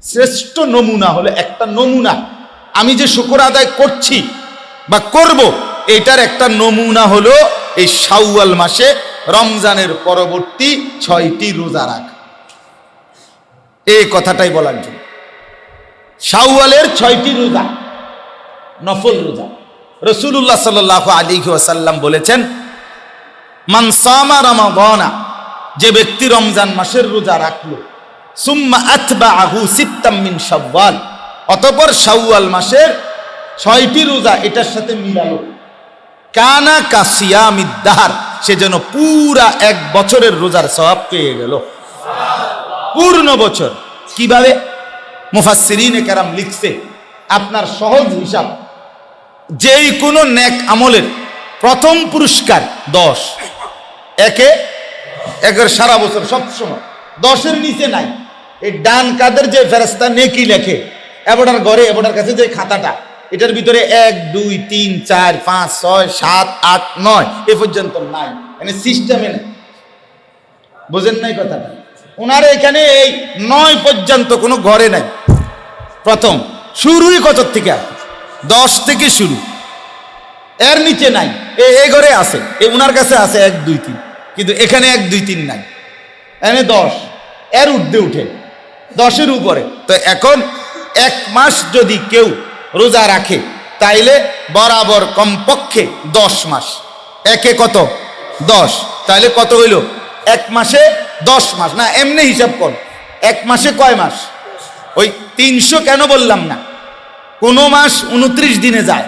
শ্রেষ্ঠ নমুনা হলো একটা নমুনা, আমি যে শুকর আদায় করছি বা করব, এটার একটা নমুনা হলো এই শাওয়াল মাসে রমজানের পরবর্তী 6টি রোজা রাখা। এই কথাটাই বলার জন্য শাওয়ালের 6টি রোজা নফল রোজা। রাসূলুল্লাহ সাল্লাল্লাহু আলাইহি ওয়াসাল্লাম বলেছেন, মান সামা রমাদানা, যে ব্যক্তি রমজান মাসের রোজা রাখলো, সুম্মা আতবাআহু সিত্তাম মিন শাওয়াল, অতঃপর শাওয়াল মাসের 6টি রোজা এটার সাথে মিলালো, কানা কাসিয়ামিদ দাহর, সে যেন পুরা 1 বছরের রোজার সওয়াব পেয়ে গেল। পূর্ণ বছর। কিভাবে? মুফাসসিরিনে কেরাম লিখছে, আপনার সহজ হিসাব, যেই কোনো নেক আমলের প্রথম পুরস্কার 10, একের সারা বছর সব সময় 10-এর নিচে নাই। এই ডান কাদের যে ফেরেশতা নেকি লেখে, এবটার ঘরে এবটার কাছে যে খাতাটা, এটার ভিতরে 1 2 3 4 5 6 7 8 9 এ পর্যন্ত নাই, মানে সিস্টেমে নেই। বুঝেন নাই কথাটা? ওনার এখানে এই 9 পর্যন্ত কোনো ঘরে নাই। প্রথম শুরুই কত থেকে? 10 থেকে শুরু, এর নিচে নাই। এই ঘরে আছে, ওনার কাছে আছে 1 2 3, কিন্তু এখানে 1 2 3 নাই, এখানে 10, এর ঊর্ধ্বে উঠে 10-এর উপরে। তো এখন 1 মাস যদি কেউ রোজা রাখে, তাইলে বরাবর কমপক্ষে 10 মাস, একে কত? 10, তাহলে কত হইল? 1 মাসে 10 মাস। না, এমনি হিসাব কর, 1 মাসে কয় মাস? ওই 300 কেন বললাম না? কোনো মাস 29 দিনে যায়,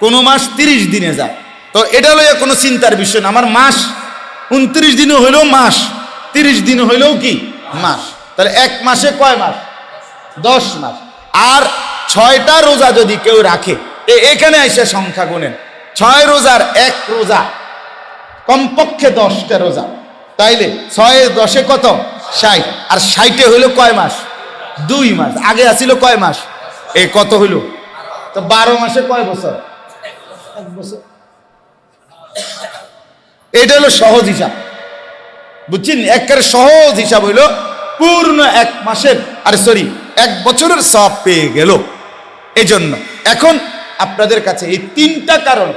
কোনো মাস 30 দিনে যায়। তো এটা লইয়া কোনো চিন্তার বিষয় না। আমার মাস 29 দিনও হইলেও মাস, 30 দিন হইলেও কি মাস। তাহলে 1 মাসে কয় মাস? 10 মাস। আর 6টা রোজা যদি কেউ রাখে, এখানে এসে সংখ্যা গুনেন, 6 রোজার 1 রোজা, কমপক্ষে 10টা রোজা, তাইলে 6 10 কত? 60। আর 60-এ হইল কয় মাস? 2 মাস। আগে আসিল কয় মাস? এই কত হইল? তো 12 মাসে কয় বছর? 1 বছর। এটা হলো সহজ হিসাব, বুঝছেন? একেবারে সহজ হিসাব হইল পূর্ণ 1 মাসের, আর সরি 1 বছরের সওয়াব পেয়ে গেল। এই জন্য এখন আপনাদের কাছে এই 3টা কারণ,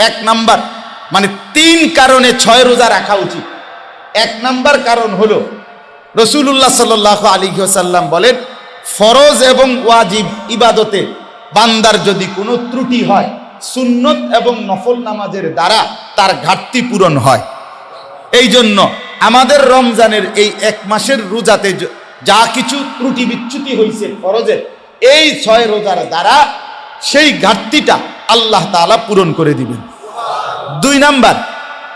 1 নাম্বার মানে 3 কারণে 6 রোজা রাখা উচিত। 1 নাম্বার কারণ হলো রাসূলুল্লাহ সাল্লাল্লাহু আলাইহি ওয়াসাল্লাম বলেন, ফরজ এবং ওয়াজিব ইবাদতে বান্দার যদি কোনো ত্রুটি হয়, সুন্নত এবং নফল নামাজের দ্বারা তার ঘাটতি পূরণ হয়। এই জন্য আমাদের রমজানের এই 1 মাসের রোজাতে যা কিছু ত্রুটি বিচ্যুতি হয়েছে ফরজের, এই 6 রোজার দ্বারা সেই ঘাটতিটা আল্লাহ তাআলা পূরণ করে দিবেন। 2 নাম্বার,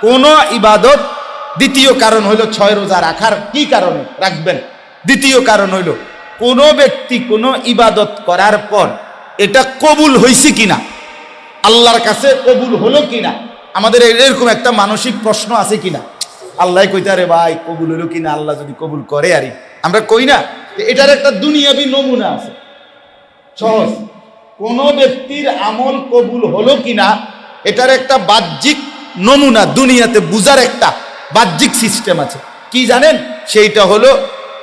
কোন ইবাদত, দ্বিতীয় কারণ হইল 6 রোজা রাখার কি কারণে রাখবেন? দ্বিতীয় কারণ হইল কোন ব্যক্তি কোন ইবাদত করার পর এটা কবুল হয়েছে কিনা, আল্লাহর কাছে কবুল হলো কিনা। আমাদের এরকম একটা মানসিক প্রশ্ন আছে কিনা, আল্লাহ কইতে রে ভাই কবুল হলো কিনা, আল্লাহ যদি কবুল করে, আরে আমরা কই না, এটার একটা দুনিয়াবি নমুনা আছে। সহজ, কোন ব্যক্তির আমল কবুল হলো কিনা এটার একটা বাহ্যিক নমুনা, দুনিয়াতে বুঝার একটা বাহ্যিক সিস্টেম আছে। কি জানেন? সেইটা হলো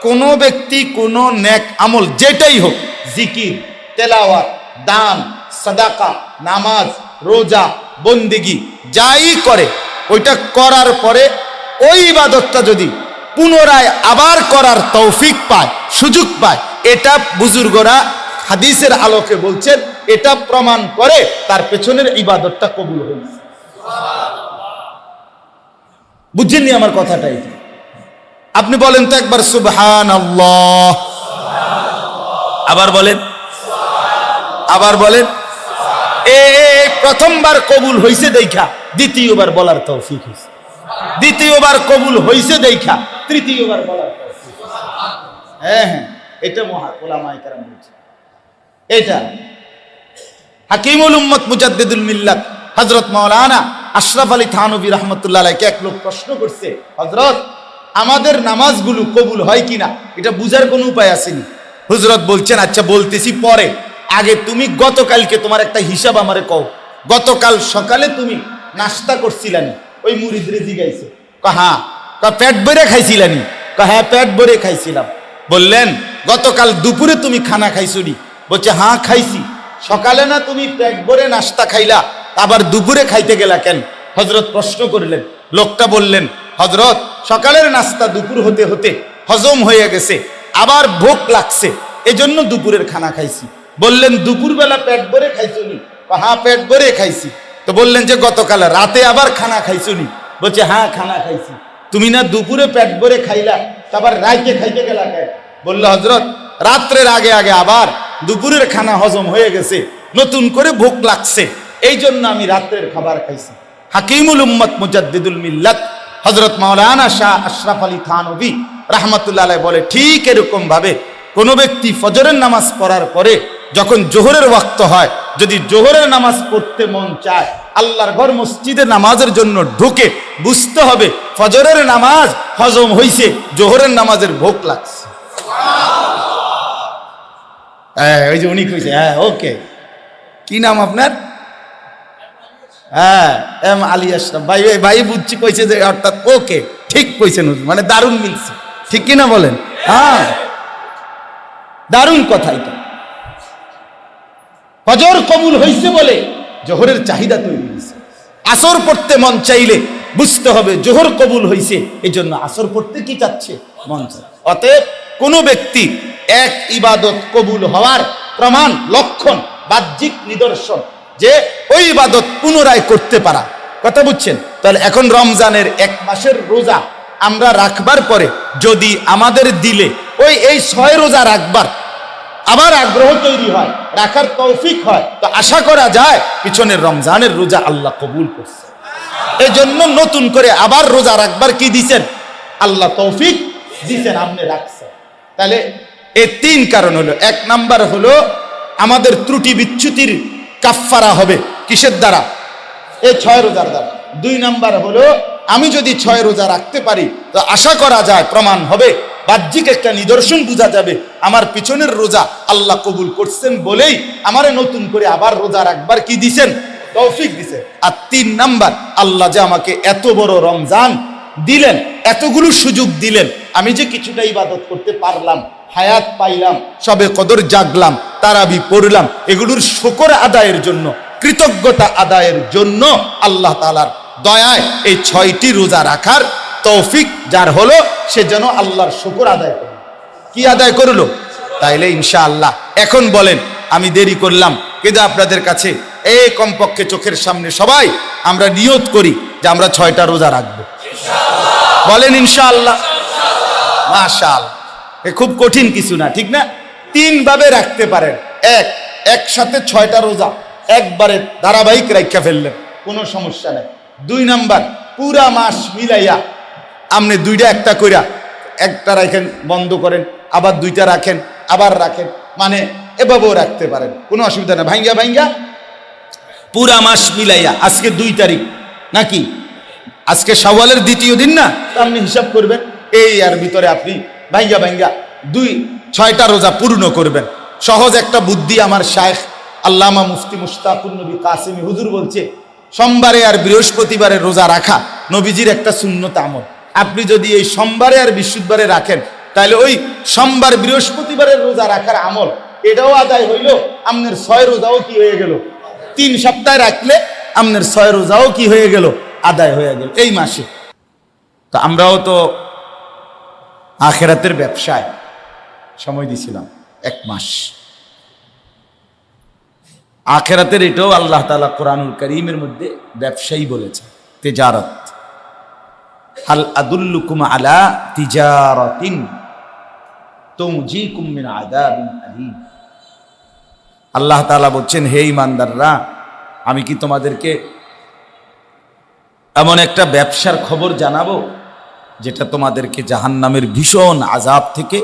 কোন ব্যক্তি কোন নেক আমল যেটাই হোক, জিকির, তেলাওয়াত, দান, সাদাকা, নামাজ, রোজা, বন্দেগী যাই করে, ওইটা করার পরে ওই ইবাদতটা যদি পুনরায় আবার করার তৌফিক পায়, সুযোগ পায়, এটা বুজুর্গরা হাদিসের আলোকে বলছেন, এটা প্রমাণ করে তার পেছনের ইবাদতটা কবুল হয়েছে। বুঝছেননি আমার কথাটাই? আপনি বলেন তো একবার সুবহানাল্লাহ, আবার বলেন, আবার বলেন। প্রথমবার কবুল হইছে দেখা দ্বিতীয়বার বলার তৌফিক হইছে, দ্বিতীয়বার কবুল হইছে দেখা তৃতীয়বার বলার তৌফিক। হ্যাঁ, এটা মহা উলামায়ে কেরাম বলছে। এটা হাকিমুল উম্মত মুজাদ্দিদুল মিল্লাত হযরত মাওলানা আশরাফ আলী থানভী রাহমাতুল্লাহ আলাইহি এক লোক প্রশ্ন করছে, হযরত আমাদের নামাজগুলো কবুল হয় কিনা এটা বুঝার কোনো উপায় আসেনি। হুজরত বলছেন, আচ্ছা বলতেছি পরে, আগে তুমি গতকালকে তোমার একটা হিসাব আমারে কও, গতকাল সকালে তুমি নাস্তা করছিলানি? ওই মুরিদ রে জিগাইছে, হ্যাঁ। পেট ভরে খাইছিলানি? হ্যাঁ পেট ভরে খাইছিলাম। বললেন গতকাল দুপুরে তুমি খানা খাইছো নি? বলছে হ্যাঁ খাইছি। সকালে না তুমি পেট ভরে নাস্তা খাইলা, আবার দুপুরে খাইতে গেলা কেন? হযরত প্রশ্ন করলেন। লোকটা বললেন, হযরত সকালের নাস্তা দুপুর হতে হতে হজম হয়ে গেছে, আবার ভোক লাগছে, এজন্য দুপুরের খানা খাইছি। বললেন দুপুরবেলা পেট ভরে খাইছো নি? হ্যাঁ পেট ভরে খাইছি। তো বললেন যে গতকাল রাতে আবার খানা খাইছো নি? বলছে হ্যাঁ খানা খাইছি। তুমি না দুপুরে পেট ভরে খাইলা, আবার রাতে খাইতে গেলা কেন? বললো হযরত রাত্রের আগে আগে আবার দুপুরের খানা হজম হয়ে গেছে, নতুন করে ভোক লাগছে, এই জন্য আমি রাত্রের খাবার খাইছি। হাকিমুল উম্মত মুজাদ্দিদুল মিল্লাত হযরত মাওলানা শাহ আশরাফ আলী থানভী রাহমাতুল্লাহ আলাইহি বলে, ঠিক এরকম ভাবে কোনো ব্যক্তি ফজরের নামাজ পড়ার পরে যখন জোহরের ওয়াক্ত হয়, যদি জোহরের নামাজ পড়তে মন চায়, আল্লাহর ঘর মসজিদে নামাজের জন্য ঢুকে, বুঝতে হবে ফজরের নামাজ হজম হইছে, জোহরের নামাজের ভোগ লাগছে। ওই যে উনি কইছে, হ্যাঁ ওকে, কি নাম আপনার? হ্যাঁ এম আলী আশরাফ ভাই। ভাই বুঝছি কইছে যে অর্থাৎ ওকে, ঠিক কইছেন, মানে দারুণ মিলছে, ঠিক কিনা বলেন? হ্যাঁ দারুণ কথা। এটা ফজর কবুল হইছে বলে জোহরের চাহিদা তৈরি হয়েছে। আসর পড়তে মন চাইলে বুঝতে হবে জোহর কবুল হইছে, এই জন্য আসর পড়তে কি চাচ্ছে? মন চায়। অতএব কোন ব্যক্তি এক ইবাদত কবুল হওয়ার প্রমাণ, লক্ষণ, বাহ্যিক নিদর্শন যে ওই ইবাদত পুনরায় করতে পারা। কথা বুঝছেন? তাহলে এখন রমজানের 1 মাসের রোজা আমরা রাখবার পরে যদি আমাদের দিলে এই 6 রোজা রাখবার আবার আগ্রহ তৈরি হয়, রাখার তৌফিক হয়, তো আশা করা যায় পিছনের রমজানের রোজা আল্লাহ কবুল করছে। এই জন্য নতুন করে আবার রোজা রাখবার কি দিছেন? আল্লাহ তৌফিক দিছেন, আপনি রাখছেন। তাহলে এই 3 কারণ হলো। 1 নাম্বার হলো আমাদের ত্রুটি বিচ্যুতির কাফফারা হবে কিসের দ্বারা? এই 6 রোজার দ্বারা। 2 নাম্বার হলো আমি যদি 6 রোজা রাখতে পারি তো আশা করা যায়, প্রমাণ হবে, বাহ্যিক একটা নিদর্শন বোঝা যাবে আমার পিছনের রোজা আল্লাহ কবুল করছেন বলেই আমারে নতুন করে আবার রোজা রাখবার কি দিছেন? তৌফিক দিছেন। আর 3 নাম্বার, আল্লাহ যে আমাকে এত বড় রমজান দিলেন, এতগুলো সুযোগ দিলেন, আমি যে কিছুটা ইবাদত করতে পারলাম, হায়াত পাইলাম, সবে কদর জাগলাম, তারাবি পড়লাম, এগুলোর শুকর আদায়ের জন্য, কৃতজ্ঞতা আদায়ের জন্য আল্লাহ তাআলার দয়ায় এই 6টি রোজা রাখার তৌফিক যার হলো, সে যেন আল্লাহর শুকর আদায় করল। কি আদায় করলো? তাইলে ইনশাআল্লাহ এখন বলেন, আমি দেরি করলাম, কিন্তু আপনাদের কাছে এই কমপক্ষে চোখের সামনে সবাই আমরা নিয়ত করি যে আমরা 6টা রোজা রাখবো। বলেন ইনশাআল্লাহ। মাশাআল্লাহ, এ খুব কঠিন কিছু না, ঠিক না? 3 ভাবে রাখতে পারেন। একসাথে 6টা রোজা একবারে ধারাবাহিক রাখা ফেললেন, কোনো সমস্যা নেই। 2 নাম্বার, পুরা মাস মিলাইয়া আপনি 2টা একটা কইরা, একটা রাখেন, বন্ধ করেন, আবার 2টা রাখেন, আবার রাখেন, মানে এভাবেও রাখতে পারেন, কোনো অসুবিধা নেই। ভাঙ্গা পুরা মাস মিলাইয়া, আজকে 2 তারিখ নাকি, আজকে শাওয়ালের 2য় দিন না, আপনি হিসাব করবেন, এই আর ভিতরে আপনি ভাঙ্গা 6টা রোজা পূর্ণ করবেন। সহজ একটা বুদ্ধি আমার শায়েখ আল্লামা মুফতি মুশতাকুন নবী কাসেমি হুজুর বলছে, সোমবারে আর বৃহস্পতিবারে রোজা রাখা নবীজির একটা সুন্নত আমল। আপনি যদি এই সোমবারে আর বৃহস্পতিবারে রাখেন, তাহলে ওই সোমবার বৃহস্পতিবারের রোজা রাখার আমল এটাও আদায় হইল, আপনার 6 রোজাও কি হয়ে গেল? 3 সপ্তাহ রাখলে আপনার 6 রোজাও কি হয়ে গেল? আদায় হয়ে গেল এই মাসে। তো আমরাও তো আখিরাতের ব্যবসায় সময় দিছিলাম 1 মাস। আখিরাতের এটাও আল্লাহ তাআলা কোরআনুল কারীমের মধ্যে ব্যবসায়ী বলেছে, তিজারত। হাল আদুল্লুকুম আলা তিজারাতিন তুনজিকুম মিন আযাবিন আলীম। আল্লাহ তাআলা বলছেন, হে ঈমানদাররা, আমি কি তোমাদেরকে এমন একটা ব্যবসার খবর জানাবো যেটা তোমাদেরকে জাহান্নামের ভীষণ আযাব থেকে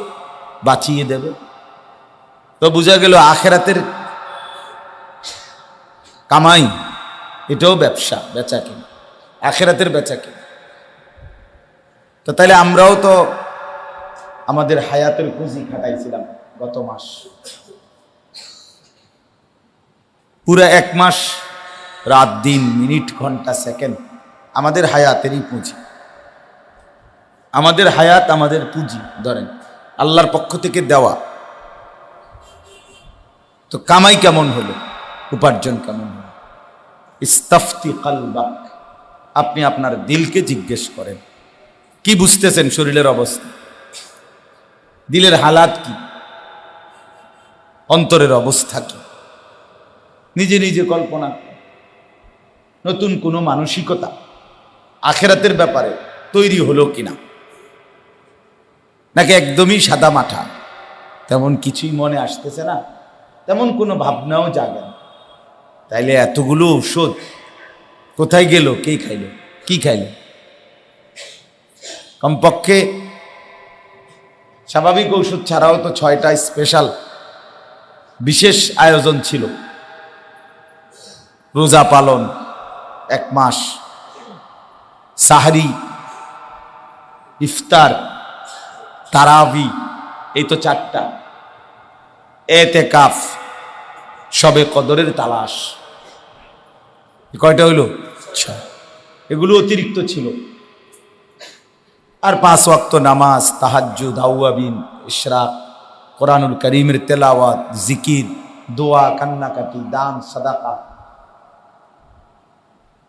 বাঁচিয়ে দেবে? তো বোঝা গেল আখিরাতের কামাই এটাও ব্যবসা, বেচা কিনা, আখিরাতের বেচা কিনা। তো তাহলে আমরাও তো আমাদের হায়াতের পুঁজি খাটাইছিলাম গত মাস, পুরা 1 মাস, রাত দিন, মিনিট, ঘন্টা, সেকেন্ড আমাদের হায়াতেরই পুঁজি। আমাদের হায়াত আমাদের পুঁজি। ধরেন আল্লাহর পক্ষ থেকে দেওয়া। তো কামাই কেমন হলো, উপার্জন কেমন হলো? ইস্তাফতি কালবাক, আপনি আপনার দিলকে জিজ্ঞেস করেন, কি বুঝতেছেন শরীরের অবস্থা, দিলের হালাত কি, অন্তরের অবস্থা কি? নিজে নিজে কল্পনা করেন। নতুন কোনো মানসিকতা আখেরাতের ব্যাপারে তৈরি হলো কিনা, নাকি একদমই সাদা মাঠা, তেমন কিছুই মনে আসতেছে না, তেমন কোনো ভাবনাও জাগে না। তাইলে এতগুলো ঔষধ কোথায় গেল, কে খাইল, কি খাইল? কমপক্ষে স্বাভাবিক ঔষধ ছাড়াও তো 6টা স্পেশাল বিশেষ আয়োজন ছিল। রোজা পালন 1 মাস, সাহরি, ইফতার, তারাবি, এই তো 4টা, এতেকাফ, শবে কদরের তালাশ, কয়টা হইল? 6। এগুলো অতিরিক্ত ছিল। আর 5 ওয়াক্ত নামাজ, তাহাজ্জুদ, আউয়াবিন, ইশরাক, কোরআনুল কারীমের তেলাওয়াত, জিকির, দোয়া, কান্নাকাটি, দান, সাদাকা,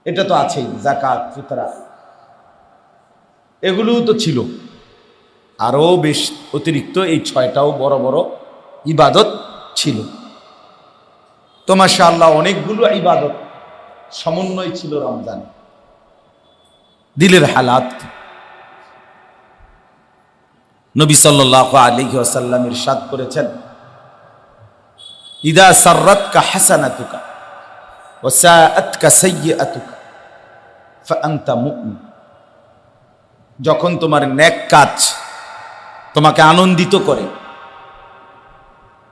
এটা তো আছেই, যাকাত, ফিতরা, এগুলোও তো ছিল। আরো বেশ অতিরিক্ত এই 6টাও বড় বড় ইবাদত ছিল। তো মাশাআল্লাহ অনেকগুলো ইবাদত সমন্বয় ছিল রমজান। দিলের হালাত, নবী সাল্লাল্লাহু আলাইহি ওয়াসাল্লাম ইরশাদ করেছেন, ইদা সাররাতকা হাসানাতুকা ওয়া সাআতকা সাইয়্যাতুকা ফাআনতা মুমিন। যখন তোমার নেক কাজ তোমাকে আনন্দিত করে,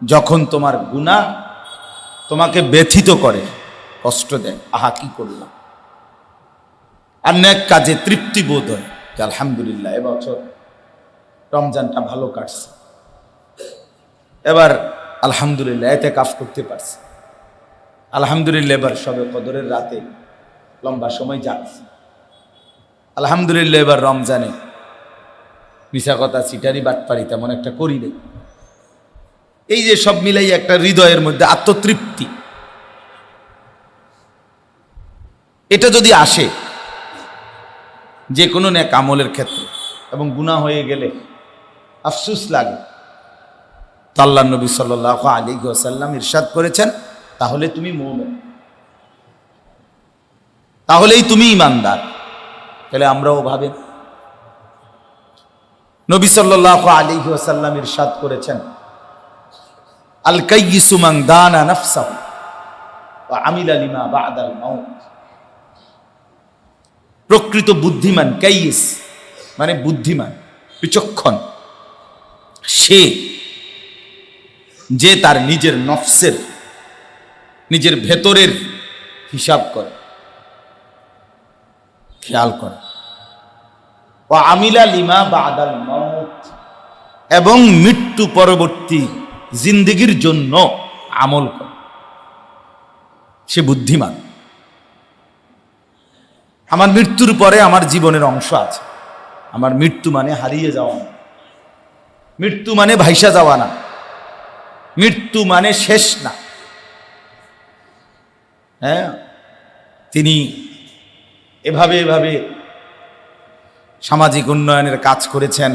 যখন তোমার গুনাহ তোমাকে ব্যথিত করে, কষ্ট দেয়, আহা কি করলাম, আর নেক কাজে তৃপ্তি বোধ হয় যে আলহামদুলিল্লাহ এবছর রমজানটা ভালো কাটছে, এবার আলহামদুলিল্লাহ এতেকাফ করতে পারছি, আলহামদুলিল্লাহ এবার শবে কদরের রাতে লম্বা সময় যাচ্ছে, আলহামদুলিল্লাহ এবার রমজানে মিশা কথা, চিটারি, বাটপারি তেমন একটা করি নেই। এই যে সব মিলাই একটা হৃদয়ের মধ্যে আত্মতৃপ্তি, এটা যদি আসে যে কোনো নেক আমলের ক্ষেত্রে, এবং গুনাহ হয়ে গেলে আফসোস লাগে, তো আল্লাহর নবী সাল্লাল্লাহু আলাইহি ওয়াসাল্লাম ইরশাদ করেছেন, তাহলে তুমি মুমিন, তাহলেই তুমি ঈমানদার। তাহলে আমরাও ভাবেন, নবী সাল্লাল্লাহু আলাইহি ওয়াসাল্লাম ইরশাদ করেছেন, আল কাইয়িসু মান দানা নাফসাহু ওয়া আমিলা লিমা বা'দাল মাউত। প্রকৃত বুদ্ধিমান, কাইয়িস মানে বুদ্ধিমান, বিচক্ষণ, সে যে তার নিজের নফসের, নিজের ভেতরের হিসাব করে, খেয়াল করে, ওয়া আমিলা লিমা বা'দাল মাউত, এবং মৃত্যু পরবর্তী জিন্দেগির জন্য আমল করে, সে বুদ্ধিমান। আমার মৃত্যুর পরে আমার জীবনের অংশ আছে, আমার মৃত্যু মানে হারিয়ে যাওয়া না, মৃত্যু মানে ভাইসা যাওয়া না, মৃত্যু মানে শেষ না। হ্যাঁ, তিনি এভাবে এভাবে সামাজিক উন্নয়নের কাজ করেছেন,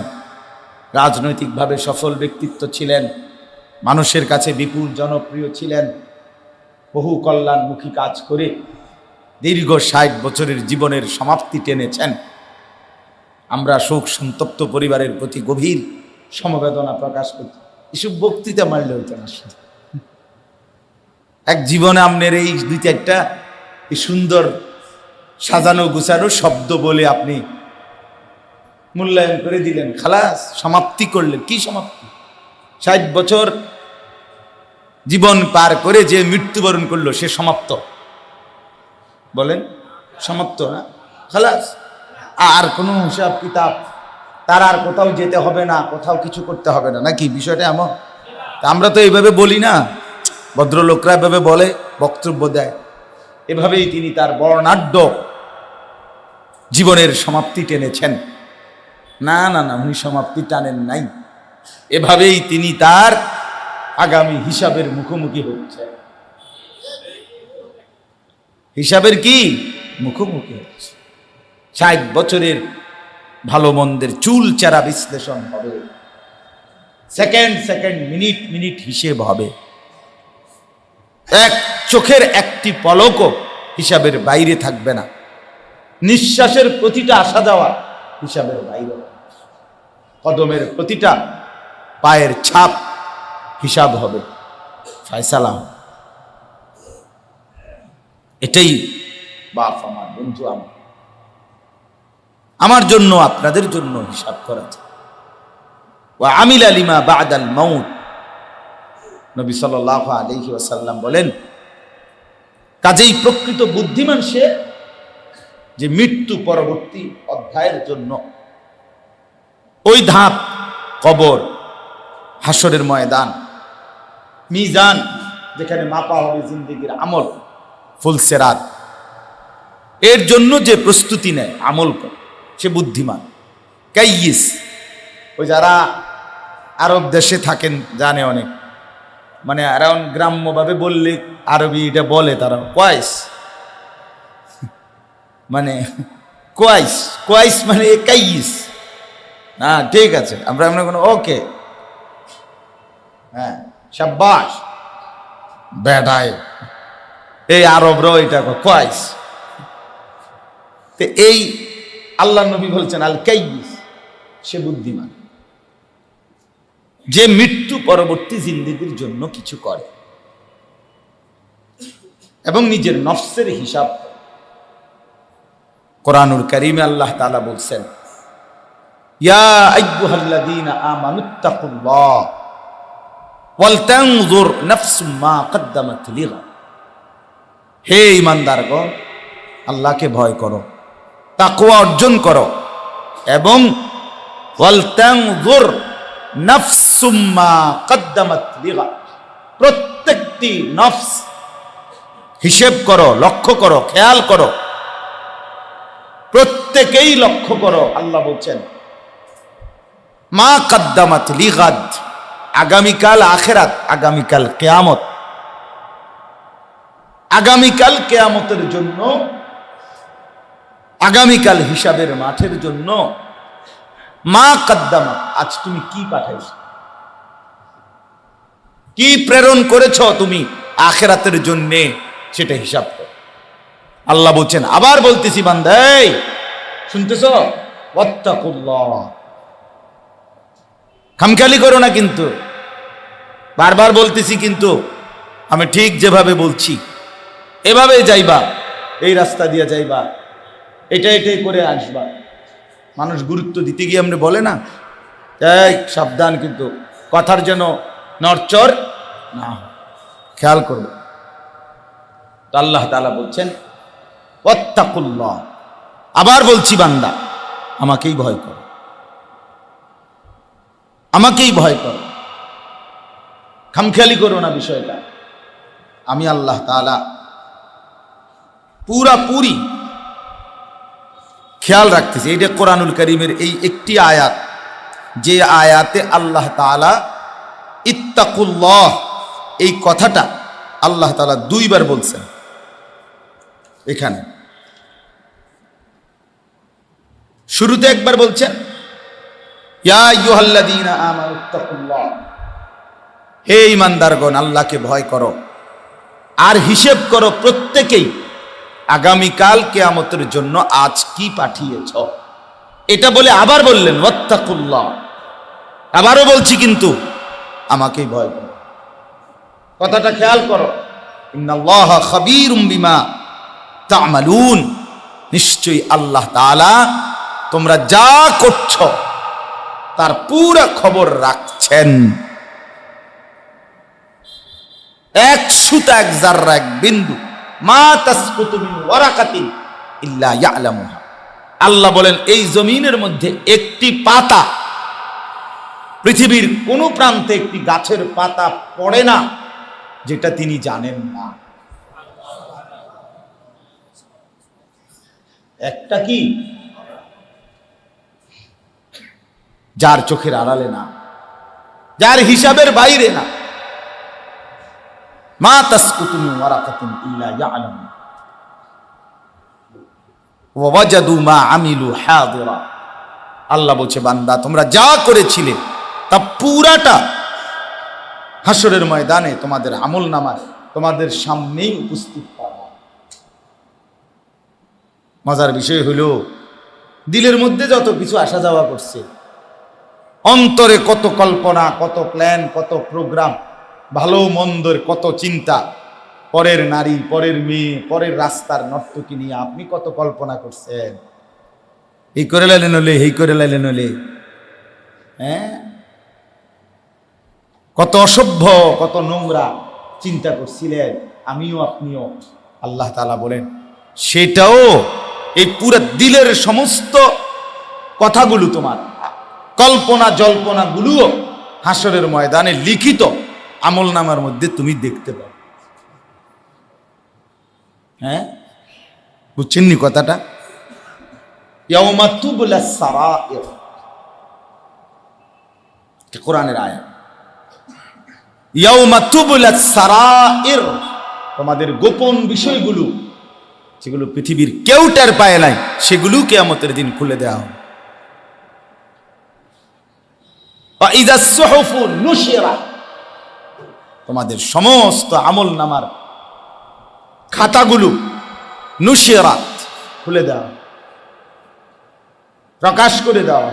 রাজনৈতিকভাবে সফল ব্যক্তিত্ব ছিলেন, মানুষের কাছে বিপুল জনপ্রিয় ছিলেন, বহু কল্যাণমুখী কাজ করে দীর্ঘ 60 বছরের জীবনের সমাপ্তি টেনেছেন। আমরা শোক সন্তপ্ত পরিবারের প্রতি গভীর সমবেদনা প্রকাশ করছি। এসব বক্তৃতা মারলে হইতো না, এক জীবনে আপনার এই 2-4টা এই সুন্দর সাজানো গুছানো শব্দ বলে আপনি মূল্যায়ন করে দিলেন, খালাস, সমাপ্তি করলেন। কি সমাপ্তি? 60 বছর জীবন পার করে যে মৃত্যুবরণ করলো সে সমাপ্ত, বলেন সমাপ্ত না? খালাস, আর কোনো হিসাব কিতাব তার আর কোথাও যেতে হবে না, কোথাও কিছু করতে হবে না, নাকি বিষয়টা এমন? আমরা তো এইভাবে বলি না, ভদ্রলোকরা এভাবে বলে, বক্তব্য দেয়, এভাবেই তিনি তার বর্ণাঢ্য জীবনের সমাপ্তি টেনেছেন। না না না, উনি সমাপ্তি টানেন নাই, এভাবেই তিনি তার আগামী হিসাবের মুখোমুখি হচ্ছে। হিসাবের কি মুখোমুখি হচ্ছে। 60 বছরের ভালো মন্দের চুল চেরা বিশ্লেষণ হবে, সেকেন্ড সেকেন্ড মিনিট মিনিট হিসেব হবে। এক চোখের একটি পলকও হিসাবের বাইরে থাকবে না। নিঃশ্বাসের প্রতিটা আসা যাওয়া হিসাবের বাইরে, কদমের প্রতিটা পায়ের ছাপ হিসাব হবে, ফয়সালা। এটাই বাপ আমার, বন্ধু আমার জন্য আপনাদের জন্য হিসাব করা যায়। ওয়া আমিলা লিমা বাদাল মাউত, নবী সাল্লাল্লাহু আলাইহি ওয়াসাল্লাম বলেন, কাজেই প্রকৃত বুদ্ধিমান সে যে মৃত্যু পরবর্তী অধ্যায়ের জন্য ওই ধাপ, কবর, হাসরের ময়দান, মিজান, যেখানে মাপা হবে জিন্দেগির আমল, ফুলসেরাত, এর জন্য যে প্রস্তুতি নেয়, আমল করে, সে বুদ্ধিমান। কাইয়িস, ওই যারা আরব দেশে থাকেন জানে অনেক, মানে অ্যারাউন্ড গ্রাম্যভাবে বললে আরবি এটা বলে তারা, কোয়াইস, মানে কোয়াইস, কোয়াইস মানে কাইয়িস। হ্যাঁ ঠিক আছে, আমরা কোনো ওকে, হ্যাঁ শাবাশ বেটায়, এই আরবরাও এটা কোয়াইস। তো এই আল্লাহ নবী বলছেন আল কাইয়িস, সে বুদ্ধিমান যে মৃত্যু পরবর্তী জিন্দেগির জন্য কিছু করে এবং নিজের নফসের হিসাব। কোরআনুল কারীমে আল্লাহ তাআলা বলছেন, ইয়া আইয়ুহাল্লাযীনা আমানুত্তাকুল্লাহ ওয়াল তানজুর নাফসুম মা কদ্দামাত লিগাদ। হে ঈমানদারগণ, আল্লাহকে ভয় করো, তাকওয়া অর্জন করো, এবং ওয়াল তানজুর নাফসুম মা কদ্দামাত লিগাদ, প্রত্যেকটি নফস হিসেব করো, লক্ষ্য করো, খেয়াল করো, প্রত্যেকেই লক্ষ্য করো। আল্লাহ বলছেন মা কদ্দামাত লিগাদ, আগামীকাল আখিরাত, আগামীকাল কিয়ামত, আগামীকাল কিয়ামতের জন্য, আগামীকাল হিসাবের মাঠের জন্য মা কদ্দামাত, আজ তুমি কি পাঠাইছো, কি প্রেরণ করেছো তুমি আখিরাতের জন্য, সেটা হিসাব করো। আল্লাহ বলছেন, আবার বলতেছি বান্দা, এই শুনতেছো, ওয়াত্তাকুল্লাহ, খামখেয়ালি করো না, কিন্তু বারবার বলতেছি, কিন্তু আমি ঠিক যেভাবে বলছি এভাবে যাইবা, এই রাস্তা দিয়ে যাইবা, এটাই করে আসবা। মানুষ গুরুত্ব দিতে গিয়ে আমরা বলে না, এই সাবধান, কিন্তু কথার যেন নড়চড় না, খেয়াল করবে। তো আল্লাহ তাআলা বলছেন ওয়াত্তাকুল্লাহ, আবার বলছি বান্দা আমাকেই ভয় করো, আমাকেই ভয় করো, খামখেয়ালি করো না বিষয়টা। আমি আল্লাহ তাআলা পুরাপুরি খেয়াল রাখতেছি। এইটা কোরআনুল কারীমের এই একটি আয়াত, যে আয়াতে আল্লাহ তাআলা ইত্তাকুল্লাহ এই কথাটা আল্লাহ তাআলা 2 বার বলছেন। এখানে শুরুতে একবার বলছেন ইয়া আইয়ুহাল্লাযীনা আমানুত্তাকুল্লাহ, হে ঈমানদারগণ আল্লাহকে ভয় করো আর হিসেব করো প্রত্যেকেই আগামীকাল কিয়ামতের জন্য আজ কি পাঠিয়েছ। এটা বলে আবার বললেন ওয়াত্তাকুল্লাহ, আবারও বলছি কিন্তু আমাকেই ভয় করো। কথাটা খেয়াল করো, ইন্নাল্লাহা খাবীরুম বিমা তা'মালুন, নিশ্চয়ই আল্লাহ তাআলা তোমরা যা করছো তার পুরো খবর রাখছেন। এক সুতা, এক জাররা, এক বিন্দু, মা তাসকুতু মিন ওয়ারাকাতিন ইল্লা ইয়ালামুহা, আল্লাহ বলেন এই জমিনের মধ্যে একটি পাতা, পৃথিবীর কোন প্রান্তে একটি গাছের পাতা পড়ে না যেটা তিনি জানেন না। একটা কি যার চোখের আড়ালে না। যার হিসাবের বাইরে না। মা তাসকুতু মিন ওয়ারাকাতিন ইল্লা ইয়ালামু ওয়া ওয়াজাদু মা আমিলু হাদিরা। আল্লাহ বলছে, বান্দা তোমরা যা করেছিলে তা পুরাটা হাসরের ময়দানে তোমাদের আমলনামায় তোমাদের সামনেই উপস্থিত পাবে। মজার বিষয় হলো, দিলের মধ্যে যত কিছু আসা যাওয়া করছে, অন্তরে কত কল্পনা, কত প্ল্যান, কত প্রোগ্রাম, ভালো মন্দের কত চিন্তা, পরের নারী, পরের মেয়ে, পরের রাস্তার নর্তকী নিয়ে আপনি কত কল্পনা করছেন। এই করে লাইলেন হলে, এই করে লাইলেন হলে, হ্যাঁ, কত অসভ্য, কত নোংরা চিন্তা করছিলেন আমিও আপনিও। আল্লাহ তাআলা বলেন, সেটাও এই পুরো দিলের সমস্ত কথাগুলো, তোমার কল্পনা জল্পনা গুলোও হাসরের ময়দানে লিখিত আমলনামার মধ্যে তুমি দেখতে পাবে। হ্যাঁ, বুঝছেন নি কথাটা? ইয়াউমা তুবলাস সারাইর, কোরআনের আয়াত। ইয়াউমা তুবলাস সারাইর, তোমাদের গোপন বিষয়গুলো, যেগুলো পৃথিবীর কেউ টের পায় নাই, সেগুলো কিয়ামতের দিন খুলে দেওয়া হবে। ওয়া ইযাস সুহুফু নুশিরাত, তোমাদের সমস্ত আমলনামার খাতাগুলো নুশিরাত, খুলে দেওয়া, প্রকাশ করে দেওয়া।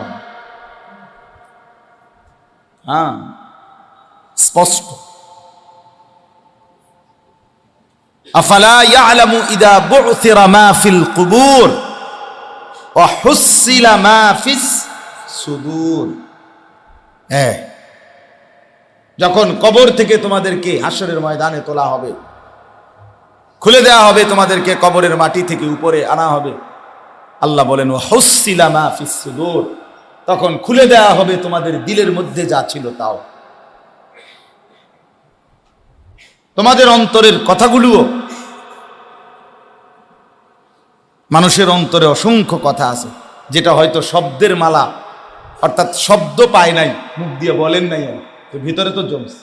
হ্যাঁ, স্পষ্ট। আফালা ইয়ালামু ইযা বু'থিরা মা ফিল কুবুর ওয়া হুসিলা মা ফিস সুদূর। হ্যাঁ, যখন কবর থেকে তোমাদেরকে হাসরের ময়দানে তোলা হবে, খুলে দেওয়া হবে, তোমাদেরকে কবরের মাটি থেকে উপরে আনা হবে, আল্লাহ বলেন ওয়া হুসিলা মা ফিস সুদূর, তখন খুলে দেওয়া হবে তোমাদের দিলের মধ্যে যা ছিল তাও। তোমাদের অন্তরের কথাগুলোও, মানুষের অন্তরে অসংখ্য কথা আছে যেটা হয়তো শব্দের মালা, অর্থাৎ শব্দ পায় নাই, মুখ দিয়ে বলেন নাই, তো ভিতরে তো জমছে।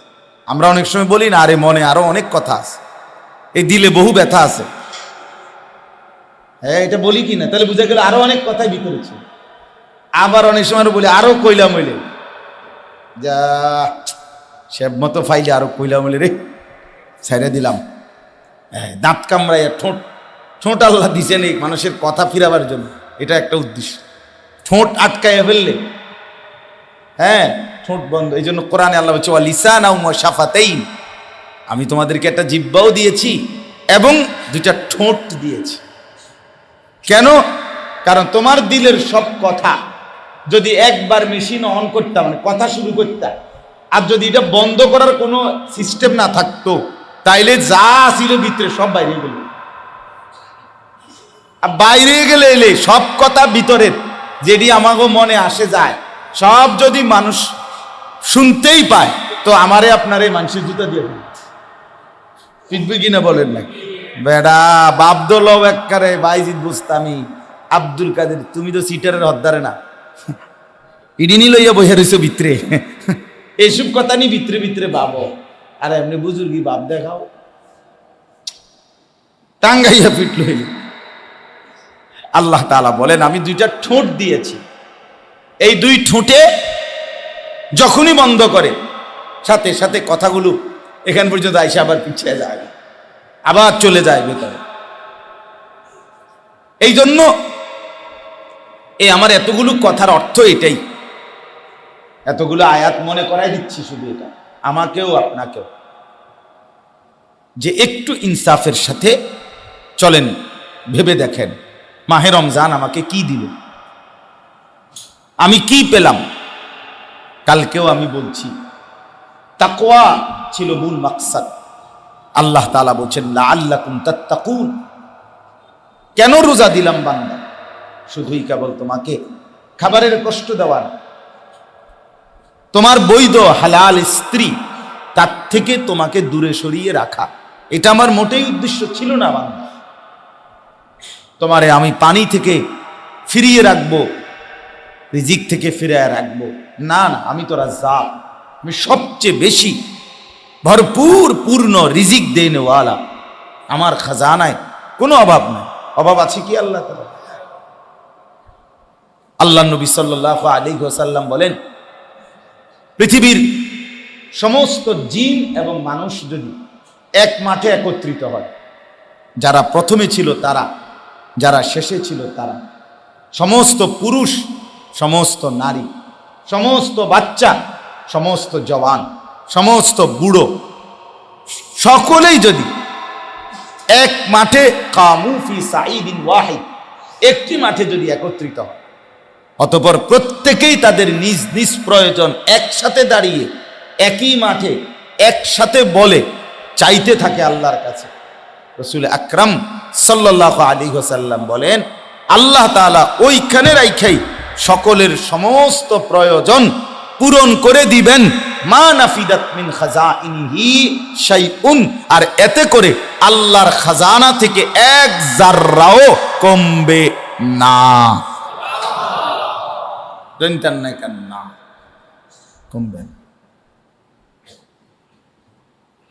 আমরা অনেক সময় বলি না, আরে মনে আরো অনেক কথা আছে, এই দিলে বহু ব্যথা আছে। হ্যাঁ, এটা বলি কি না, তাহলে বুঝা গেল আরো অনেক কথাই ভিতরে ছিল। আবার অনেক সময় বলি আরো কইলাম হইলে, যা সে মতো ফাইলে আরো কইলাম হইলে রে, ছেড়ে দিলাম। হ্যাঁ, দাঁত কামড়াইয়া ঠোঁট, ঠোঁট আল্লাহ দিছেন এই মানুষের কথা ফিরাবার জন্য, এটা একটা উদ্দেশ্য। ঠোঁট আটকাইয়া ফেললে, হ্যাঁ, ঠোঁট বন্ধ। এই জন্য কোরআনে আল্লাহ বলছে ওয়া লিসানাও ওয়া শাফাতাইন, আমি তোমাদেরকে একটা জিহ্বাও দিয়েছি এবং দুইটা ঠোঁট দিয়েছি। কেন? কারণ তোমার দিলের সব কথা যদি একবার মেশিন অন করতাম, মানে কথা শুরু করতাম, আর যদি এটা বন্ধ করার কোনো সিস্টেম না থাকতো, তাইলে যা ছিল ভিতরে সব বাইরে গেল। আর বাইরে গেলে এলে সব কথা ভিতরের যেটি আমাকে মনে আসে যায়, সব যদি মানুষ শুনতেই পায়, তো আমারে আপনারে মানুষের জুতা দিয়ে পিটবে কিনা বলেন না? বেড়া বাবদল একবারে বাইজিদ বুঝতামি আব্দুল কাদের, তুমি তো সিটারের হদ্দারে না, ইডিনি লইয়া বইয়া রয়েছে ভিতরে, এইসব কথা নি ভিতরে ভিতরে ভাবো। আর এমনি বুজুর্গি বাপ দেখাও, টাঙ্গাইয়া পিট লইল। আল্লাহ তাআলা বলেন, আমি দুইটা ঠোঁট দিয়েছি, এই দুই ঠোঁটে যখনই বন্ধ করে সাথে সাথে কথাগুলো এখান পর্যন্ত আইসা আবার পিছিয়ে যায়, আবার চলে যায় ভেতরে। এই জন্য এই আমার এতগুলো কথার অর্থ এটাই, এতগুলো আয়াত মনে করাই দিচ্ছি শুধু এটা আমাকেও আপনাকেও, যে একটু ইনসাফের সাথে চলেন, ভেবে দেখেন মাহে রমজান আমাকে কি দিল, আমি কি পেলাম। কালকেও আমি বলছি, তাকওয়া ছিল মূল মাকসাদ। আল্লাহ তাআলা বলছেন লাআল্লাকুম তাত্তাকুন, কেন রোজা দিলাম বান্দা? শুধুই কেবল তোমাকে খাবারের কষ্ট দেওয়া না, তোমার বৈধ হালাল স্ত্রী তার থেকে তোমাকে দূরে সরিয়ে রাখা, এটা আমার মোটেই উদ্দেশ্য ছিল না বান্দা। তোমারে আমি পানি থেকে ফিরিয়ে রাখবো, রিজিক থেকে ফিরিয়ে রাখবো, না না, আমি তো রাজ্জাক, আমি সবচেয়ে বেশি ভরপুর পূর্ণ রিজিক দেনওয়ালা, আমার খাজানায় কোনো অভাব নাই। অভাব আছে কি আল্লাহ তাআলা? আল্লাহ নবী সাল্লাল্লাহু আলাইহি ওয়াসাল্লাম বলেন, পৃথিবীর সমস্ত জিন এবং মানুষ যদি এক মাঠে একত্রিত হয়, যারা প্রথমে ছিল তারা, যারা শেষে ছিল তারা, সমস্ত পুরুষ, সমস্ত নারী, সমস্ত বাচ্চা, সমস্ত জওয়ান, সমস্ত বুড়ো, সকলেই যদি এক মাঠে কামু ফি সাইদিন ওয়াহিদ, একটি মাঠে যদি একত্রিত হয়, অতঃপর প্রত্যেকেই তাদের নিজ নিজ প্রয়োজন একসাথে দাঁড়িয়ে একই মাঠে একসাথে বলে চাইতে থাকে আল্লাহর কাছে, রাসূল আকরাম সাল্লাল্লাহু আলাইহি ওয়াসাল্লাম বলেন, আল্লাহ তাআলা ওইখানে রাইখাই সকলের সমস্ত প্রয়োজন পূরণ করে দিবেন। মা নাফিদাত মিন খাজাইনিহি শাইউন, আর এতে করে আল্লাহর খাজানা থেকে এক জাররাও কমবে না। জানতেন না কেন? না, কমবে না।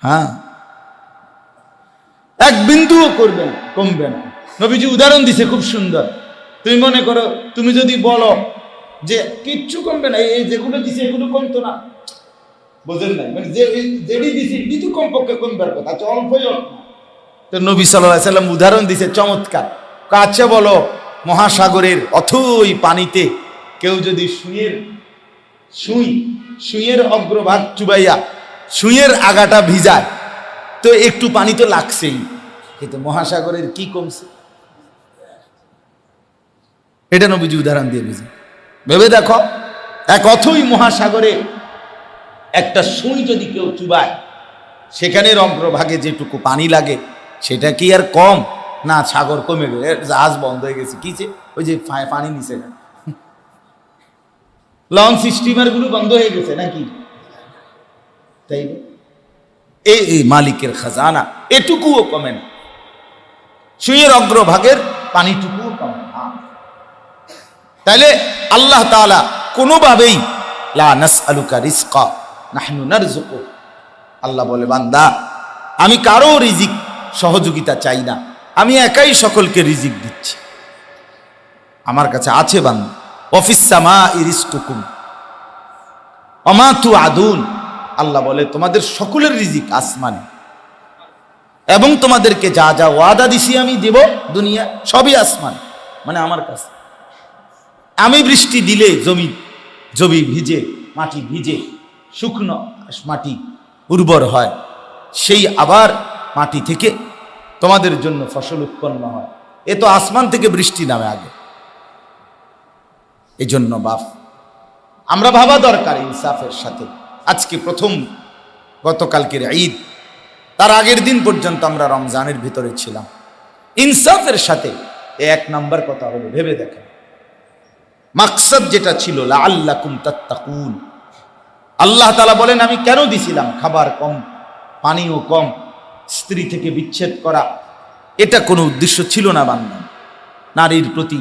হ্যাঁ, এক বিন্দুও করবে না, কমবে না। নবীজি উদাহরণ দিছে খুব সুন্দর। তুমি মনে করো, তুমি যদি বলো যে কিচ্ছু কমবে না, এই যেগুলো দিছে এগুলো কমতো না, বোঝেন না, মানে যেটি দিছে এটি তো কমপক্ষে কমবার কথা, আচ্ছা অল্পই অল্প। তো নবী সাল্লাল্লাহু আলাইহি ওয়াসাল্লাম উদাহরণ দিছে চমৎকার। কাছে বলো, মহাসাগরের অথই পানিতে কেউ যদি সুইয়ের অগ্রভাগ চুবাইয়া সুইয়ের আগাটা ভিজায়, তো একটু পানি তো লাগছেই, কিন্তু মহাসাগরের কি কমছে? এটা নবীজি উদাহরণ দিয়ে বুঝি। ভেবে দেখো, এক অথই মহাসাগরে একটা সুই যদি কেউ চুবায়, সেখানের অগ্রভাগে যেটুকু পানি লাগে সেটা কি আর কম? না, সাগর কমে গেছে, জাহাজ বন্ধ হয়ে গেছে। কি যে ওই যে পানি নিচে না, লঞ্চ স্টিমার গুলো বন্ধ হয়ে গেছে নাকি? তাই এই মালিকের খাজানা এটুকুও কমে না, সুইয়ের অগ্রভাগের পানিটুকুও কমে না। তাইলে আল্লাহ তাআলা কোনোভাবেই লা নাসআলুকা রিজকা নাহনু নারযুকু, আল্লাহ বলে, বান্দা আমি কারো রিজিক সহযোগিতা চাই না, আমি একাই সকলকে রিজিক দিচ্ছি, আমার কাছে আছে বান্দা। ওয়াফিস সামাই রিজকুকুম ওয়া মা তুআদুন, আল্লাহ বলে তোমাদের সকলের রিজিক আসমানে, এবং তোমাদেরকে যা যা ওয়াদা দিছি আমি দেব দুনিয়া, সবই আসমান, মানে আমার কাছে। আমি বৃষ্টি দিলে জমি ভিজে, মাটি ভিজে, শুকনো মাটি উর্বর হয়, সেই আবার মাটি থেকে তোমাদের জন্য ফসল উৎপন্ন হয়। এ তো আসমান থেকে বৃষ্টি নামে আগে। এই জন্য বাপ, আমরা ভাবা দরকার ইনসাফের সাথে। আজকে প্রথম, গতকালকের ঈদ, তার আগের দিন পর্যন্ত আমরা রমজানের ভিতরে ছিলাম। ইনসাফের সাথে এক নাম্বার কথা হলো, ভেবে দেখেন মাকসাদ যেটা ছিল, লাআল্লাকুম তাত্তাকুন। আল্লাহ তাআলা বলেন, আমি কেন দিছিলাম খাবার কম, পানিও কম, স্ত্রী থেকে বিচ্ছেদ করা, এটা কোনো উদ্দেশ্য ছিল না বান্দা। নারীর প্রতি,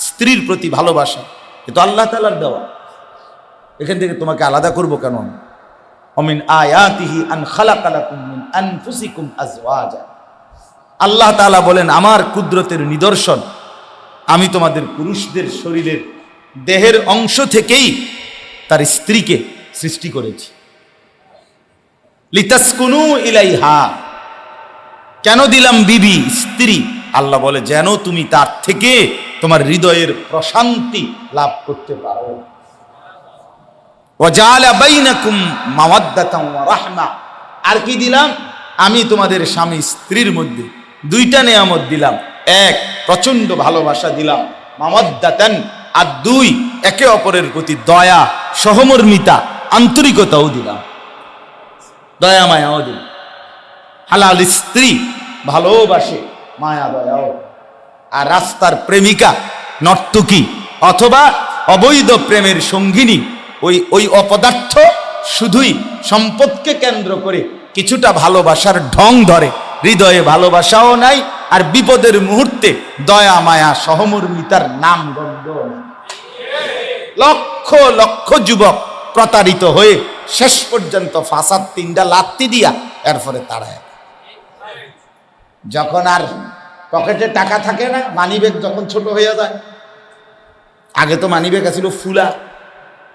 স্ত্রীর প্রতি ভালোবাসা, এ তো আল্লাহ তাআলার দেওয়া। এখান থেকে তোমাকে আলাদা করব কেন? অমিন আয়াতিহি আন খালাকা লাকুম মিন আনফুসিকুম আজওয়াজা, আল্লাহ তাআলা বলেন, আমার কুদরতের নিদর্শন, আমি তোমাদের পুরুষদের শরীরের দেহের অংশ থেকেই তার স্ত্রীকে সৃষ্টি করেছি। লিতাসকুনু ইলাইহা, কেন দিলাম বিবি, স্ত্রী? আল্লাহ বলে, যেন তুমি তার থেকে তোমার হৃদয়ের প্রশান্তি লাভ করতে পারো। ওয়াজাআলা বাইনাকুম মাওয়াদ্দাতান ওয়া রাহমা, আর কি দিলাম? আমি তোমাদের স্বামী স্ত্রীর মধ্যে দুইটা নেয়ামত দিলাম। এক, প্রচন্ড ভালোবাসা দিলাম, মাওয়াদ্দাতান, আর দুই, একে অপরের প্রতি দয়া, সহমর্মিতা, আন্তরিকতাও দিলাম, দয়া মায়াও দিলাম। হালাল স্ত্রী ভালোবাসে, মায়া দয়াও। আর রাস্তার প্রেমিকা, নর্তকী অথবা অবৈধ প্রেমের সঙ্গিনী, ওই অপদার্থ শুধুই সম্পদকে কেন্দ্র করে কিছুটা ভালোবাসার ঢং ধরে, হৃদয়ে ভালোবাসাও নাই, আর বিপদের মুহূর্তে দয়া মায়া সহমর্মিতার নাম গন্ধ। লক্ষ লক্ষ যুবক প্রতারিত হয়ে শেষ পর্যন্ত ফাসাদ 3টা লাত্তি দিয়া এরপরে তাড়ায়। যখন আর পকেটে টাকা থাকে না, মানিব্যাগ যখন ছোট হয়ে যায়, আগে তো মানিব্যাগ ছিল ফুলা,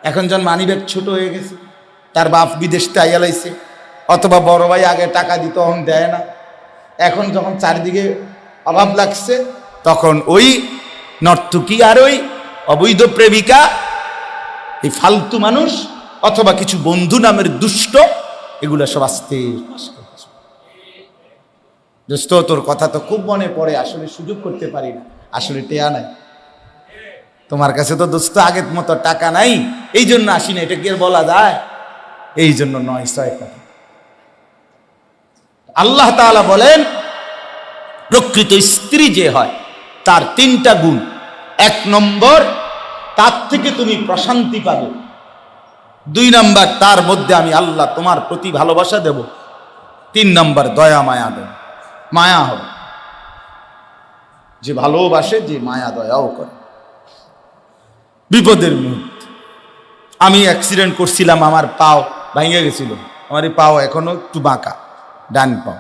এখন যখন মানিব্যাগ ছোট হয়ে গেছে, তার বাপ বিদেশ টাইয়া লাইছে, অথবা বড় ভাই আগে টাকা দিত তখন দেয় না, এখন যখন চারিদিকে অভাব লাগছে, তখন ওই নর্তকী আর ওই অবৈধ প্রেমিকা, এই ফালতু মানুষ অথবা কিছু বন্ধু নামের দুষ্ট, এগুলা সব আস্তে দোস্ত তোর কথা তো খুব মনে পড়ে, আসলে সুযোগ করতে পারি না, আসলে টেয়া নাই তোমার কাছে তো দোস্ত, আগের মতো টাকা নাই, এই জন্য আসি না, এটা কি আর বলা যায়? এই জন্য 900 টাকা। আল্লাহ তাআলা বলেন প্রকৃত স্ত্রী যে হয় তার 3টা গুণ। 1 নম্বর, তার থেকে তুমি প্রশান্তি পাবে। 2 নম্বর, তার মধ্যে আমি আল্লাহ তোমার প্রতি ভালোবাসা দেব। 3 নম্বর, দয়া মায়া দেব, মায়া হবে। যে ভালোবাসে, যে মায়া দয়াও করে। বিপদের মুহূর্তে আমি অ্যাক্সিডেন্ট করছিলাম, আমার পাও ভেঙে গেছিল, আমার এই পাও এখনো একটু বাঁকা, ডান পাও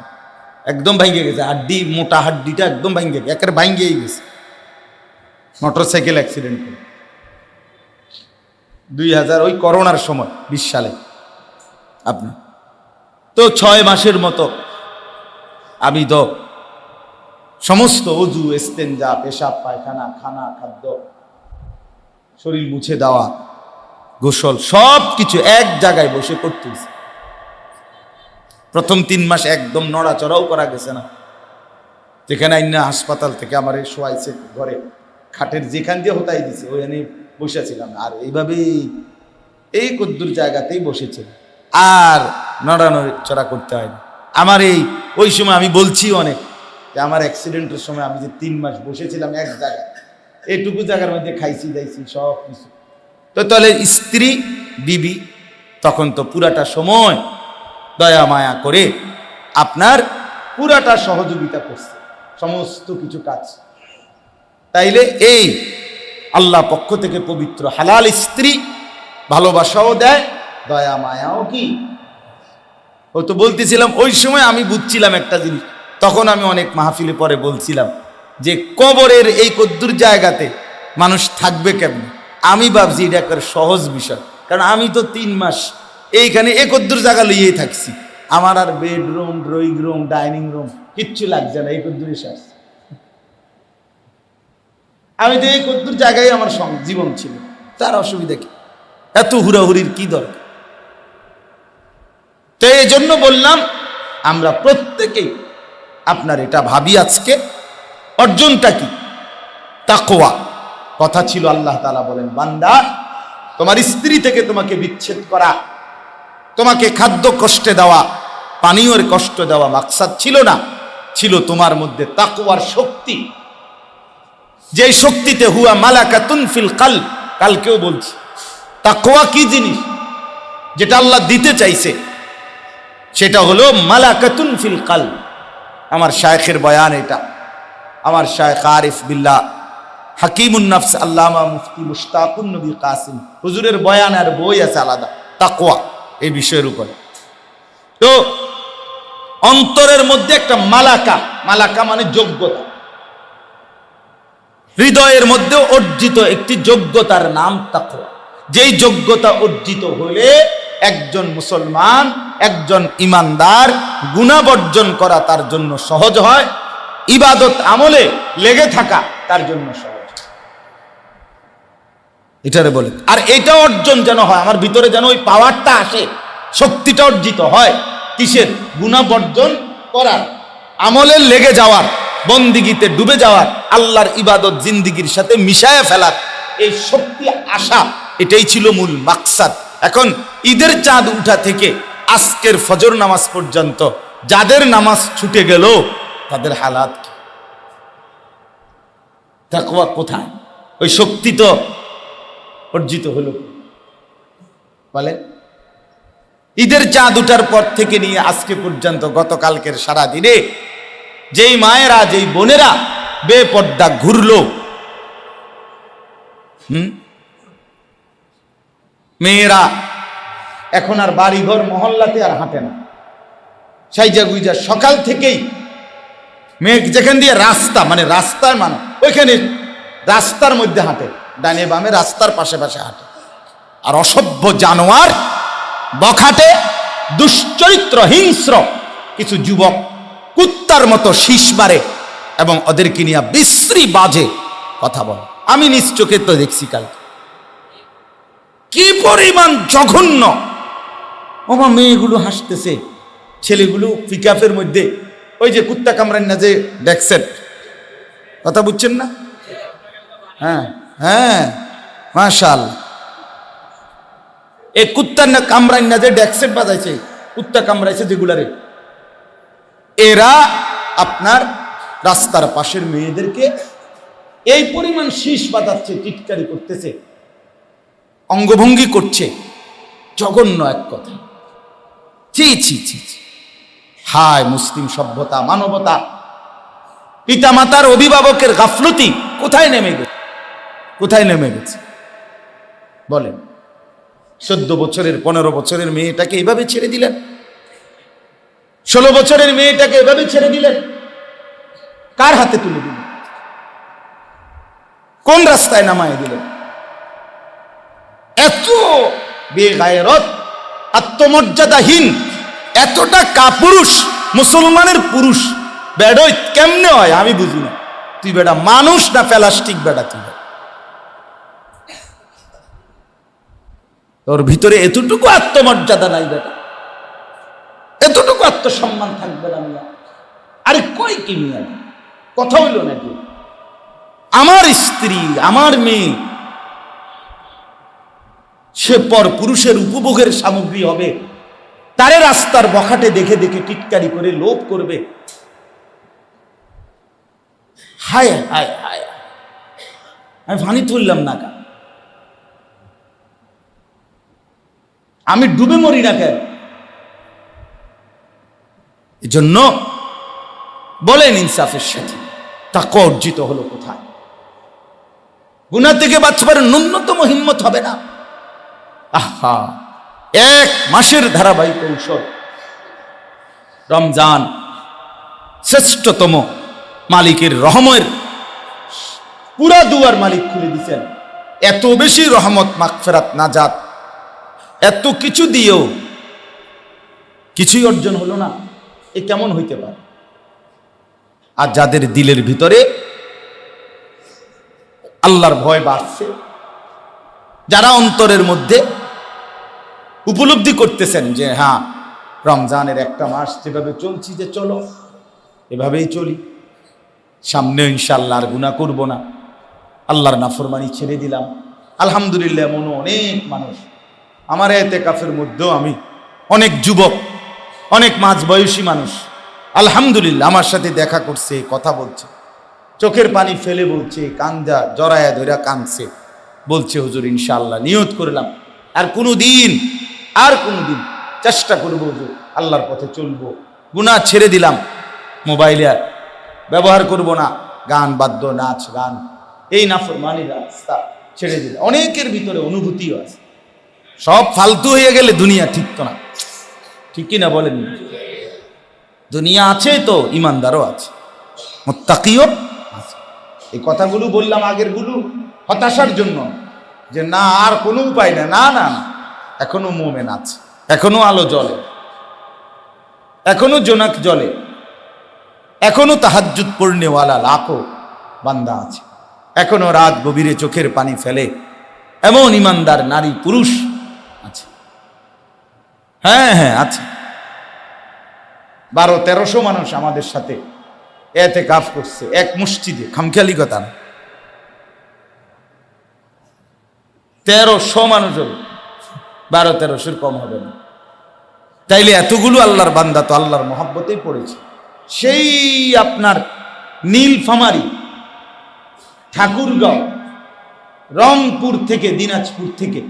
একদম ভেঙে গেছে, হাড্ডি, মোটা হাড্ডিটা একদম ভেঙে গেছে, একেবারে ভেঙেই গেছে। মোটরসাইকেল অ্যাক্সিডেন্ট করে 2000 ওই করোনার সময় 20 সালে। আপনি তো 6 মাসের মতো আমি তো সমস্ত অজু, ইস্তেঞ্জা, পেশাব, পায়খানা, খানা, খাদ্য, শরীর মুছে দেওয়া, গোসল, সব কিছু এক জায়গায় বসে করতেছি। প্রথম 3 মাস একদম নড়াচড়াও করা গেছে না। যেখানে আইনা হাসপাতাল থেকে আমার শোয়াইছে ঘরে, খাটের যেখান দিয়ে হতাই দিছে ওখানে বসেছিলাম, আর এইভাবেই এই কদ্দুর জায়গাতেই বসেছে, আর নড়াচড়া করতে হয়নি আমার। ওই সময় আমি বলছি অনেক যে আমার অ্যাক্সিডেন্টের সময় আমি যে 3 মাস বসেছিলাম এক জায়গায়, এইটুকু জায়গার মধ্যে খাইছি দাইছি সব কিছু। তো তাহলে স্ত্রী বিবি তখন তো পুরাটা সময় দয়া মায়া করে আপনার পুরাটা সহযোগিতা করছে সমস্ত কিছু কাজ। তাইলে এই আল্লাহ পক্ষ থেকে পবিত্র হালাল স্ত্রী ভালোবাসাও দেয়, দয়া মায়াও কি। ও তো বলতেছিলাম ওই সময় আমি বুঝছিলাম একটা জিনিস, তখন আমি অনেক মাহফিলে পরে বলছিলাম যে কবরের এই কদ্দুর জায়গাতে মানুষ থাকবে কেমন। আমি ভাবছি এটা একটা সহজ বিষয়, কারণ আমি তো 3 মাস এইখানে এই কদ্দুর জায়গা লইয়েই থাকছি, আমার আর bedroom, drawing room, dining room কিচ্ছু লাগছে না, এই কদ্দুরে শ্বাস। আমি তো এই কদ্দুর জায়গায় আমার জীবন ছিল, তার অসুবিধা কি, এত হুড়াহুড়ির কি দরকার। তো এই জন্য বললাম আমরা প্রত্যেকেই আপনার এটা ভাবি, আজকে অর্জনটা কি? তাকওয়া। কথা ছিল আল্লাহ তাআলা বলেন, বান্দা তোমার স্ত্রী থেকে তোমাকে বিচ্ছেদ করা, তোমাকে খাদ্য কষ্টে দেওয়া, পানীয়ের কষ্ট দেওয়া মাকসাদ ছিল না, ছিল তোমার মধ্যে তাকওয়ার শক্তি। যে শক্তিতে হুয়া মালাকাতুন ফিল কলব, কালকেও বলছি তাকওয়া কি জিনিস, যেটা আল্লাহ দিতে চাইছে সেটা হলো মালাকাতুন ফিল কলব। আমার শায়েখের বয়ান এটা, আমার শায়েখ আরিফ বিল্লাহ হাকিমুন নফস আল্লামা মুফতি মুশতাকুন নবী কাসিম হুজুরের বয়ান আর বই আছে আলাদা তাকওয়া এই বিষয়ের উপর। তো অন্তরের মধ্যে একটা মালাকা, মালাকা মানে যোগ্যতা, হৃদয়ের মধ্যে অর্জিত একটি যোগ্যতার নাম তাকওয়া। যেই যোগ্যতা অর্জিত হলে একজন মুসলমান, একজন ইমানদার গুনাহ বর্জন করা তার জন্য সহজ হয়, ইবাদত আমলে লেগে থাকা তার জন্য সহজ। এটারে বলে, আর এটা অর্জন যেন হয় আমার ভিতরে, যেন ওই পাওয়ারটা আসে, শক্তিটা অর্জিত হয় কিসের? গুনাহ বর্জন করার, আমলে লেগে যাওয়ার, বন্দিগিতে ডুবে যাওয়ার, আল্লাহর ইবাদত জিন্দিগির সাথে মিশায়া ফেলার এই শক্তি আসা, এটাই ছিল মূল মাকসাদ। এখন ঈদের চাঁদ উঠা থেকে আজকের ফজর নামাজ পর্যন্ত যাদের নামাজ ছুটে গেল তাদের হালাত কি? তাকওয়া কোথায়? ওই শক্তি তো অর্জিত হলো বলে ঈদের চাঁদ উঠার পর থেকে নিয়ে আজকে পর্যন্ত, গতকালকের সারা দিনে যেই মায়েরা, যেই বোনেরা বেপর্দা ঘুরলো, মেয়েরা এখন আর বাড়িঘর মহল্লাতে আর হাঁটে না, সাইজা গুইজা সকাল থেকেই মেঘ যেখান দিয়ে রাস্তা, মানে রাস্তার মানে ওইখানে রাস্তার মধ্যে হাঁটে, ডানে বামে রাস্তার পাশে পাশে হাঁটে। আর অসভ্য জানোয়ার বখাটে দুশ্চরিত্র হিংস্র কিছু যুবক কুত্তার মতো শীষ মারে এবং ওদেরকে নিয়ে বিশ্রী বাজে কথা বলে। আমি নিজ চোখে তো দেখছি কালকে কি পরিমাণ জঘন্য। ওমা মেয়েগুলো হাসতেছে, ছেলেগুলো পিকআপের মধ্যে ওই যে কুত্তা কামড়ান না যে ডেকসেট, কথা বুঝছেন না? হ্যাঁ হ্যাঁ, মাশাআল্লাহ। এই কুত্তার না কামড়ান না যে ডেকসেট বাজাইছে, কুত্তা কামড়াইছে যেগুলারে, এরা আপনার রাস্তার পাশের মেয়েদেরকে এই পরিমাণ শীষ বাজাচ্ছে, টিটকারি করতেছে, অঙ্গভঙ্গি করছে, জঘন্য এক কথা। ছি ছি ছি ছি। হায় মুসলিম সভ্যতা, মানবতা, পিতামাতার অভিভাবকের গাফলতি কোথায় নেমে গেছে, কোথায় নেমে গেছে বলেন? 14 বছরের 15 বছরের মেয়েটাকে এভাবে ছেড়ে দিলেন, 16 বছরের মেয়েটাকে এভাবে ছেড়ে দিলেন, কার হাতে তুলে দিলেন? কোন রাস্তায় নামায় দিলেন? এত বেগায়রত, আত্মমর্যাদাহীন, এতটা কাপুরুষ মুসলমানের পুরুষ বেডই কেমনে হয় আমি বুঝি না। তুই বেটা মানুষ না প্লাস্টিক বেটা? তুই তোর ভিতরে এতটুকু আত্মমর্যাদা নাই বেটা, এতটুকু আত্মসম্মান থাকবে না মিয়া? আরে কই কি মিয়া, কথা হইল নাকি? আমার স্ত্রী, আমার মেয়ে, সে পর পুরুষের উপভোগের সামগ্রী হবে, তারে রাস্তার বখাটে দেখে দেখে টিটকারি করে লোভ করবে। হায় হায় হায়, আমি ফানি তুললাম না কেন? আমি ডুবে মরি না কেন? এজন্য বলেন ইনসাফের সাথে তাকওয়া অর্জিত হলো কোথায়? গুনাহ থেকে বাঁচবার ন্যূনতম হিম্মত হবে না। আহা, 1 মাসের ধারাবাহিক ঔষধ রমজান, শ্রেষ্ঠতম মালিকের রহমের পুরা দুয়ার মালিক খুলে দিচ্ছেন। এত বেশি রহমত, মাগফিরাত, নাজাত, এত কিছু দিয়েও কিছুই অর্জন হলো না, এ কেমন হইতে পারে? আর যাদের দিলের ভিতরে আল্লাহর ভয় বাড়ছে, যারা অন্তরের মধ্যে উপলব্ধি করতেছেন যে হ্যাঁ রমজানের একটা মাস যেভাবে চলছি, যে চলো এভাবেই চলি, সামনে ইনশাআল্লাহ আর গুনাহ করব না, আল্লাহর নাফরমানি ছেড়ে দিলাম। আলহামদুলিল্লাহ, এমনও অনেক মানুষ আমার এতেকাফের মধ্যেও আমি অনেক যুবক, অনেক মাঝবয়সী মানুষ আলহামদুলিল্লাহ আমার সাথে দেখা করছে, কথা বলছে, চোখের পানি ফেলে বলছে, কান্দা জড়ায়া ধরা কাঁদছে, বলছে হুজুর ইনশাআল্লাহ নিয়ত করলাম আর কোনোদিন চেষ্টা করবো হুজুর, আল্লাহর পথে চলবো, গুনাহ ছেড়ে দিলাম, মোবাইলে আর ব্যবহার করব না, গান বাদ্য নাচ গান এই নাফরমানির রাস্তা ছেড়ে দিলাম। অনেকের ভিতরে অনুভূতিও আছে, সব ফালতু হয়ে গেলে দুনিয়া ঠিক তো না, ঠিক কিনা বলেন? দুনিয়া আছে তো ইমানদারও আছে, মুত্তাকিও আছে। এই কথাগুলো বললাম আগের গুলো হতাশার জন্য, যে না আর কোনো উপায় না, না না, এখনো মোমেন আছে, এখনো আলো জ্বলে, এখনো জোনাক জ্বলে, এখনো তাহাজ্জুদ পড়নেওয়ালা লাখো বান্দা আছে, এখনো রাত গভীরে চোখের পানি ফেলে এমন ইমানদার নারী পুরুষ আছে। হ্যাঁ হ্যাঁ আছে, 1200-1300 মানুষ আমাদের সাথে এতেকাফ করছে এক মসজিদে, খামখেয়ালি কথা না, 1300 মানুষ, 1200-1300 কম হবে না। তাইলে এতগুলো আল্লাহর বান্দা তো আল্লাহর মহব্বতেই পড়েছে। সেই আপনার নীলফামারী, ঠাকুরগাঁও, রংপুর থেকে, দিনাজপুর থেকে,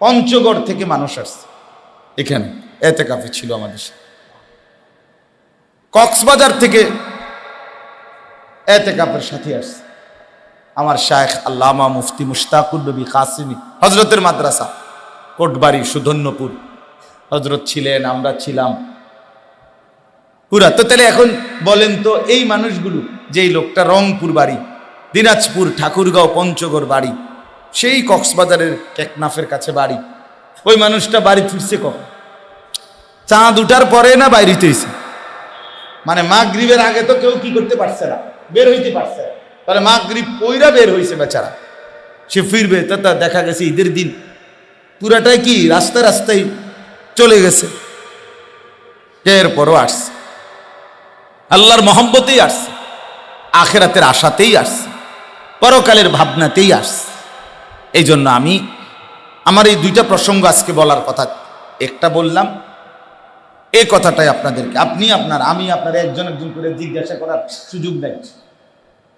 পঞ্চগড় থেকে মানুষ আসছে এখানে এতেকাফে ছিল আমাদের সাথে। কক্সবাজার থেকে এতেকাফের সাথে আসছে আমার শায়েখ আল্লামা মুফতি মুশতাকুর নবী কাসিমি, হযরতের মাদ্রাসা, কোটবাড়ি, সুধন্যপুর, হযরত ছিলেন, আমরা ছিলাম পুরা। তো তাহলে এখন বলেন তো, এই মানুষগুলো, যেই লোকটা রংপুর বাড়ি, দিনাজপুর ঠাকুরগাঁও পঞ্চগড় বাড়ি, সেই কক্সবাজারের টেকনাফের কাছে বাড়ি, ওই মানুষটা বাড়ি ফিরছে কখন? চাঁদ উঠার পরে না বাইরে হইছে? মানে মাগরিবের আগে তো কেউ কি করতে পারছে না, বের হইতে পারছে না। তাহলে মাগরিব পইরা বের হইছে বেচারা, সে ফিরবে তো তা দেখা গেছে ঈদের দিন পুরাটাই কি রাস্তায় রাস্তায় চলে গেছে। এরপরও আসছে, আল্লাহর মহব্বতেই আসছে, আখেরাতের আশাতেই আসছে, পরকালের ভাবনাতেই আসছে। এই জন্য আমি আমার এই দুইটা প্রসঙ্গ আজকে বলার কথা, একটা বললাম এই কথাটাই আপনাদেরকে, আমি আপনার একজন একজন করে জিজ্ঞাসা করার সুযোগ নেই।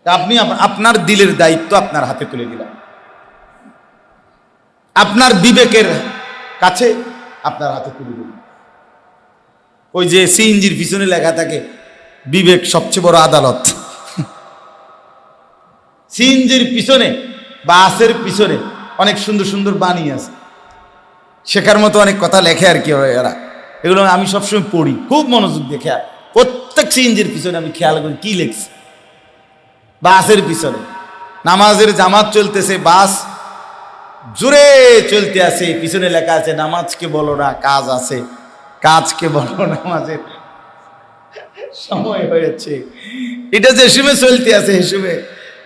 আপনি আপনার দিলের দায়িত্ব আপনার হাতে তুলে দিলাম, আপনার বিবেকের কাছে আপনার হাতে তুলে দিলাম। ওই যে সিএনজির পিছনে লেখা থাকে বিবেক সবচেয়ে বড় আদালত। সিএনজির পিছনে, বাসের পিছনে অনেক সুন্দর সুন্দর বাণী আছে, শেখার মতো অনেক কথা লেখে আর কি এরা। এগুলো আমি সবসময় পড়ি খুব মনোযোগ দিয়ে, খেয়াল, প্রত্যেক সিএনজির পিছনে আমি খেয়াল করি কি লেখছে। বাসের পিছনে নামাজের জামাত চলতেছে, বাস জোরে চলতে আছে, পিছনে লেখা আছে নামাজকে বলো না কাজ আছে, কাজকে বলো নামাজের সময় হয়েছে। এটা যে সময় চলতে আছে এই সময়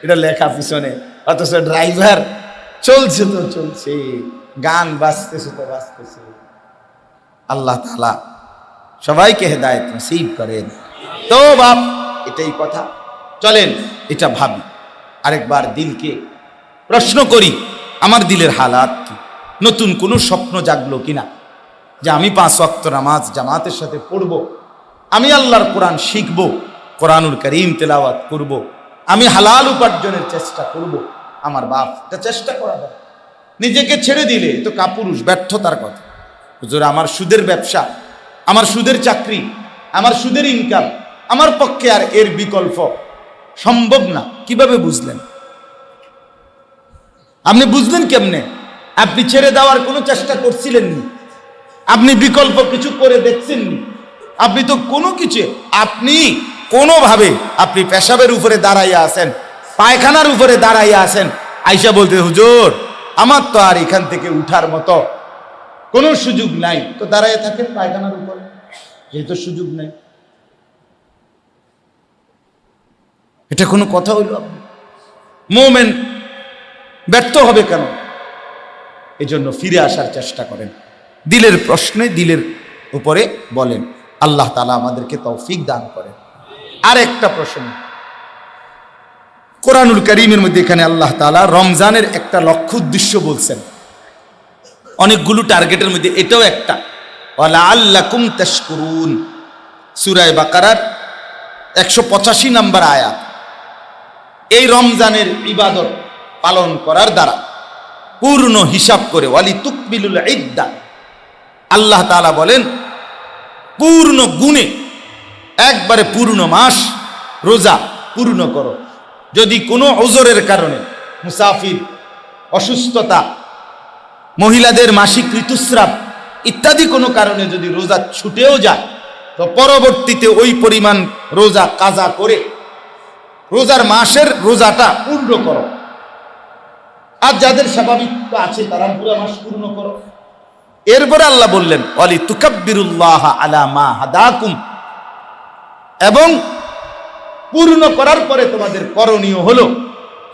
এটা লেখা পিছনে, অথচ ড্রাইভার চলছে তো চলছে, গান বাজতেছে তো বাজতেছে। আল্লাহ তাআলা সবাইকে হেদায়েত নসিব করেন। তো বাপ এটাই কথা, চলেন এটা ভাবি, আরেকবার দিলকে প্রশ্ন করি, আমার দিলের হালাত কি, নতুন কোনো স্বপ্ন জাগলো কিনা যে আমি 5 ওয়াক্ত নামাজ জামাতের সাথে পড়ব, আমি আল্লাহর কোরআন শিখব, কোরআনুল কারীম তেলাওয়াত করব, আমি হালাল উপার্জনের চেষ্টা করব। আমার বাপ এটা চেষ্টা করা যায়, নিজেকে ছেড়ে দিলে তো কাপুরুষ, ব্যর্থতার কথা। হুজুর আমার সুদের ব্যবসা, আমার সুদের চাকরি, আমার সুদের ইনকাম, আমার পক্ষে আর এর বিকল্প সম্ভব না। কিভাবে বুঝলেন? আপনি বুঝলেন কেমনে? আপনি ছেড়ে দেওয়ার কোনো চেষ্টা করছিলেননি, আপনি বিকল্প কিছু করে দেখছেননি, আপনি তো কোনো কিছু, আপনি কোনোভাবে আপনি পেশাবের উপরে দাঁড়াইয়া আছেন, পায়খানার উপরে দাঁড়াইয়া আছেন, আইসা বলতে হুজুর আমার তো আর এখান থেকে উঠার মতো কোনো সুযোগ নাই, তো দাঁড়াইয়া থাকেন পায়খানার উপরে, যেহেতু সুযোগ নাই। এটা কোনো কথা হইল? মোমেন ব্যর্থ হবে কেন? এই জন্য ফিরে আসার চেষ্টা করেন, দিলের প্রশ্নে দিলের উপরে বলেন, আল্লাহ তাআলা আমাদেরকে তৌফিক দান করেন। আর একটা প্রশ্ন, কোরআনুল কারীমের মধ্যে এখানে আল্লাহ তাআলা রমজানের একটা লক্ষ্য উদ্দেশ্য বলছেন, অনেকগুলো টার্গেটের মধ্যে এটাও একটা, ওয়ালাআল্লাকুম তাশকুরুন, সূরা বাকারার 185 নম্বর আয়াত। এই রমজানের ইবাদত পালন করার দ্বারা পূর্ণ হিসাব করে, ওয়ালি তুকমিলুল ইদ্দা, আল্লাহ তাআলা বলেন পূর্ণ গুণে একবারে পূর্ণ মাস রোজা পূর্ণ করো। যদি কোনো ওজরের কারণে, মুসাফির, অসুস্থতা, মহিলাদের মাসিক ঋতুস্রাব ইত্যাদি কোনো কারণে যদি রোজা ছুটেও যায়, তো পরবর্তীতে ওই পরিমাণ রোজা কাজা করে রোজার মাসের রোজাটা পূর্ণ করো। আর যাদের স্বাভাবিক আছে তারা পুরো মাস পূর্ণ করো। এরপরে আল্লাহ বললেন ওয়ালি তুকাব্বিরুল্লাহ আলা মা হাদাকুম, এবং পূর্ণ করার পরে তোমাদের করণীয় হলো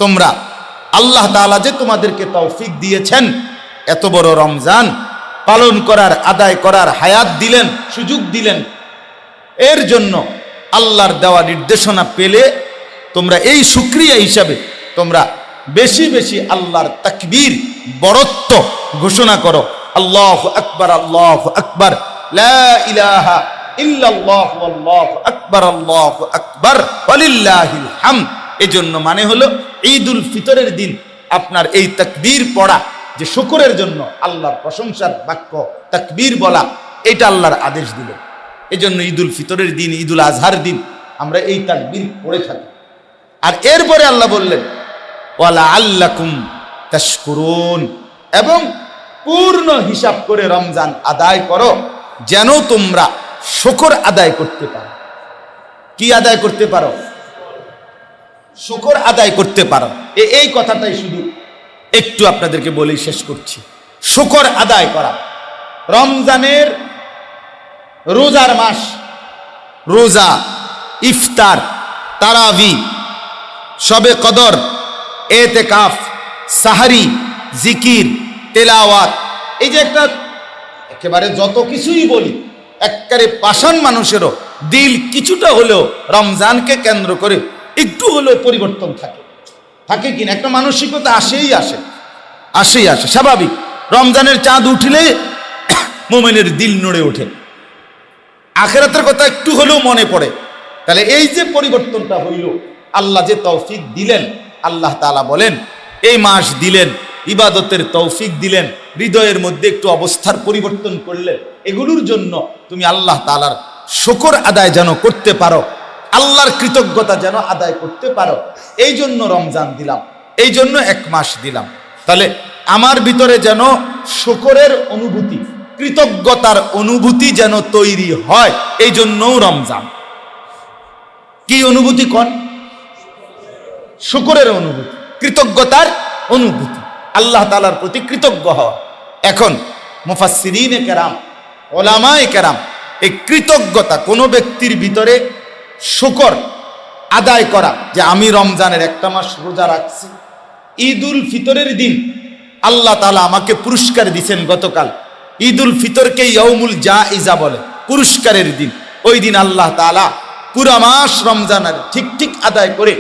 তোমরা আল্লাহ তাআলা যে তোমাদেরকে তৌফিক দিয়েছেন, এত বড় রমজান পালন করার, আদায় করার হায়াত দিলেন, সুযোগ দিলেন, এর জন্য আল্লাহর দেওয়া নির্দেশনা পেলে তোমরা এই শুকরিয়া হিসাবে তোমরা বেশি বেশি আল্লাহর তাকবীর, বড়ত্ব ঘোষণা করো। আল্লাহু আকবার, আল্লাহু আকবার, লা ইলাহা ইল্লাল্লাহ, আল্লাহু আকবার, আল্লাহু আকবার, ওয়ালিল্লাহিল হামদ। এজন্য মানে হলো ঈদুল ফিতরের দিন আপনার এই তাকবীর পড়া, যে শুকরের জন্য আল্লাহর প্রশংসার বাক্য তাকবীর বলা, এটা আল্লাহর আদেশ দিলেন। এজন্য ঈদুল ফিতরের দিন, ঈদুল আজহার দিন আমরা এই তাকবীর পড়ে থাকি। আর এরপরে আল্লাহ বললেন ওয়ালাআল্লাকুম তাশকুরুন, এবং পূর্ণ হিসাব করে রমজান আদায় করো, যেন তোমরা শুকর আদায় করতে পারো। কি আদায় করতে পারো? শুকর আদায় করতে পারো। এই কথাটাই শুধু একটু আপনাদেরকে বলেই শেষ করছি। শুকর আদায় করা। রমজানের রোজার মাস, রোজা, ইফতার, তারাবি, শবে কদর, এতেকাফ, সাহারি, জিকির, তেলাওয়াত, এই যে একটা একেবারে যত কিছুই বলি, একেবারে পাষাণ মানুষেরও দিল কিছুটা হলেও রমজানকে কেন্দ্র করে একটু হলেও পরিবর্তন থাকে। থাকে কিনা? একটা মানসিকতা আসেই আসে স্বাভাবিক। রমজানের চাঁদ উঠলে মোমেনের দিল নড়ে ওঠে, আখিরাতের কথা একটু হলেও মনে পড়ে। তাহলে এই যে পরিবর্তনটা হইল, আল্লাহ যে তৌফিক দিলেন, আল্লাহ তাআলা বলেন এই মাস দিলেন, ইবাদতের তৌফিক দিলেন, হৃদয়ের মধ্যে একটু অবস্থার পরিবর্তন করলেন, এগুলোর জন্য তুমি আল্লাহ তাআলার শুকর আদায় যেন করতে পারো, আল্লাহর কৃতজ্ঞতা যেন আদায় করতে পারো, এই জন্য রমজান দিলাম, এই জন্য এক মাস দিলাম। তাহলে আমার ভিতরে যেন শুকরের অনুভূতি, কৃতজ্ঞতার অনুভূতি যেন তৈরি হয়, এই জন্যও রমজান। কি অনুভূতি? কোন? শুকরের অনুভূতি, কৃতজ্ঞতার অনুভূতি, আল্লাহ তাআলার প্রতি কৃতজ্ঞ হওয়া। এখন মুফাসসিরিনে কেরাম, ওলামায়ে কেরাম এই কৃতজ্ঞতা কোন ব্যক্তির ভিতরে শুকর আদায় করা, যে আমি রমজানের একটা মাস রোজা রাখছি, ঈদুল ফিতরের দিন আল্লাহ তাআলা আমাকে পুরস্কার দিয়েছেন। গতকাল ঈদুল ফিতরকে ইয়াউমুল জাইজা বলে, পুরস্কারের দিন। ওই দিন আল্লাহ তাআলা পুরা মাস রমজানের ঠিক আদায় করে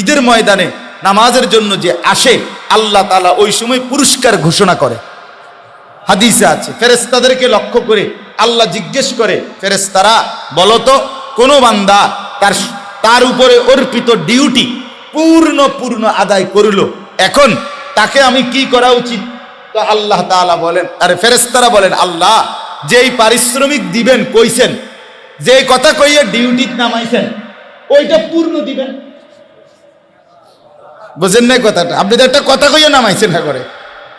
ঈদের ময়দানে নামাজের জন্য যে আসে, আল্লাহ তাআলা ওই সময় পুরস্কার ঘোষণা করে। হাদিসে আছে, ফেরেশতাদেরকে লক্ষ্য করে আল্লাহ জিজ্ঞেস করে, ফেরেশতারা বলো তো কোন বান্দা তার উপরে অর্পিত ডিউটি পূর্ণ আদায় করলো, এখন তাকে আমি কি করা উচিত? তো আল্লাহ তাআলা বলেন, আরে ফেরেশতারা বলেন, আল্লাহ যেই পারিশ্রমিক দিবেন কইছেন, যে কথা কইয়ে ডিউটি নামাইছেন, ওইটা পূর্ণ দিবেন। বুঝেন না কথাটা? আপনি তো একটা কথা কইয়ে নামাইছেন না করে,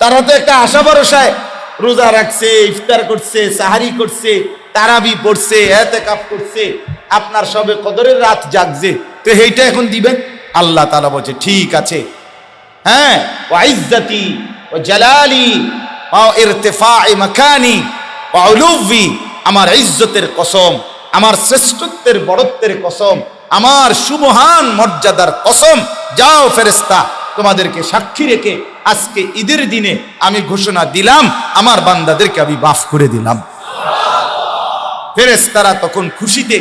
তারা তো একটা আশা ভরসায় রোজা রাখছে, ইফতার করছে, সাহারি করছে, তারাবি পড়ছে, ইতিকাফ করছে, আপনার সবে কদরের রাত জাগছে, তো এইটা এখন দিবেন? আল্লাহ তাআলা বলছে ঠিক আছে, হ্যাঁ, ওয়া ইজ্জতি ওয়া জালালি ওয়া ইরতিফা'i মাকানি ওয়া উলুবি, আমার ইজ্জতের কসম, আমার শ্রেষ্ঠত্বের বড়ত্বের কসম, আমার সুমহান মর্যাদার কসম, যাও ফেরেশতা তোমাদেরকে সাক্ষী রেখে আজকে ঈদের দিনে আমি ঘোষণা দিলাম, আমার বান্দাদেরকে আমি মাফ করে দিলাম। ফেরেশতারা তখন খুশিতে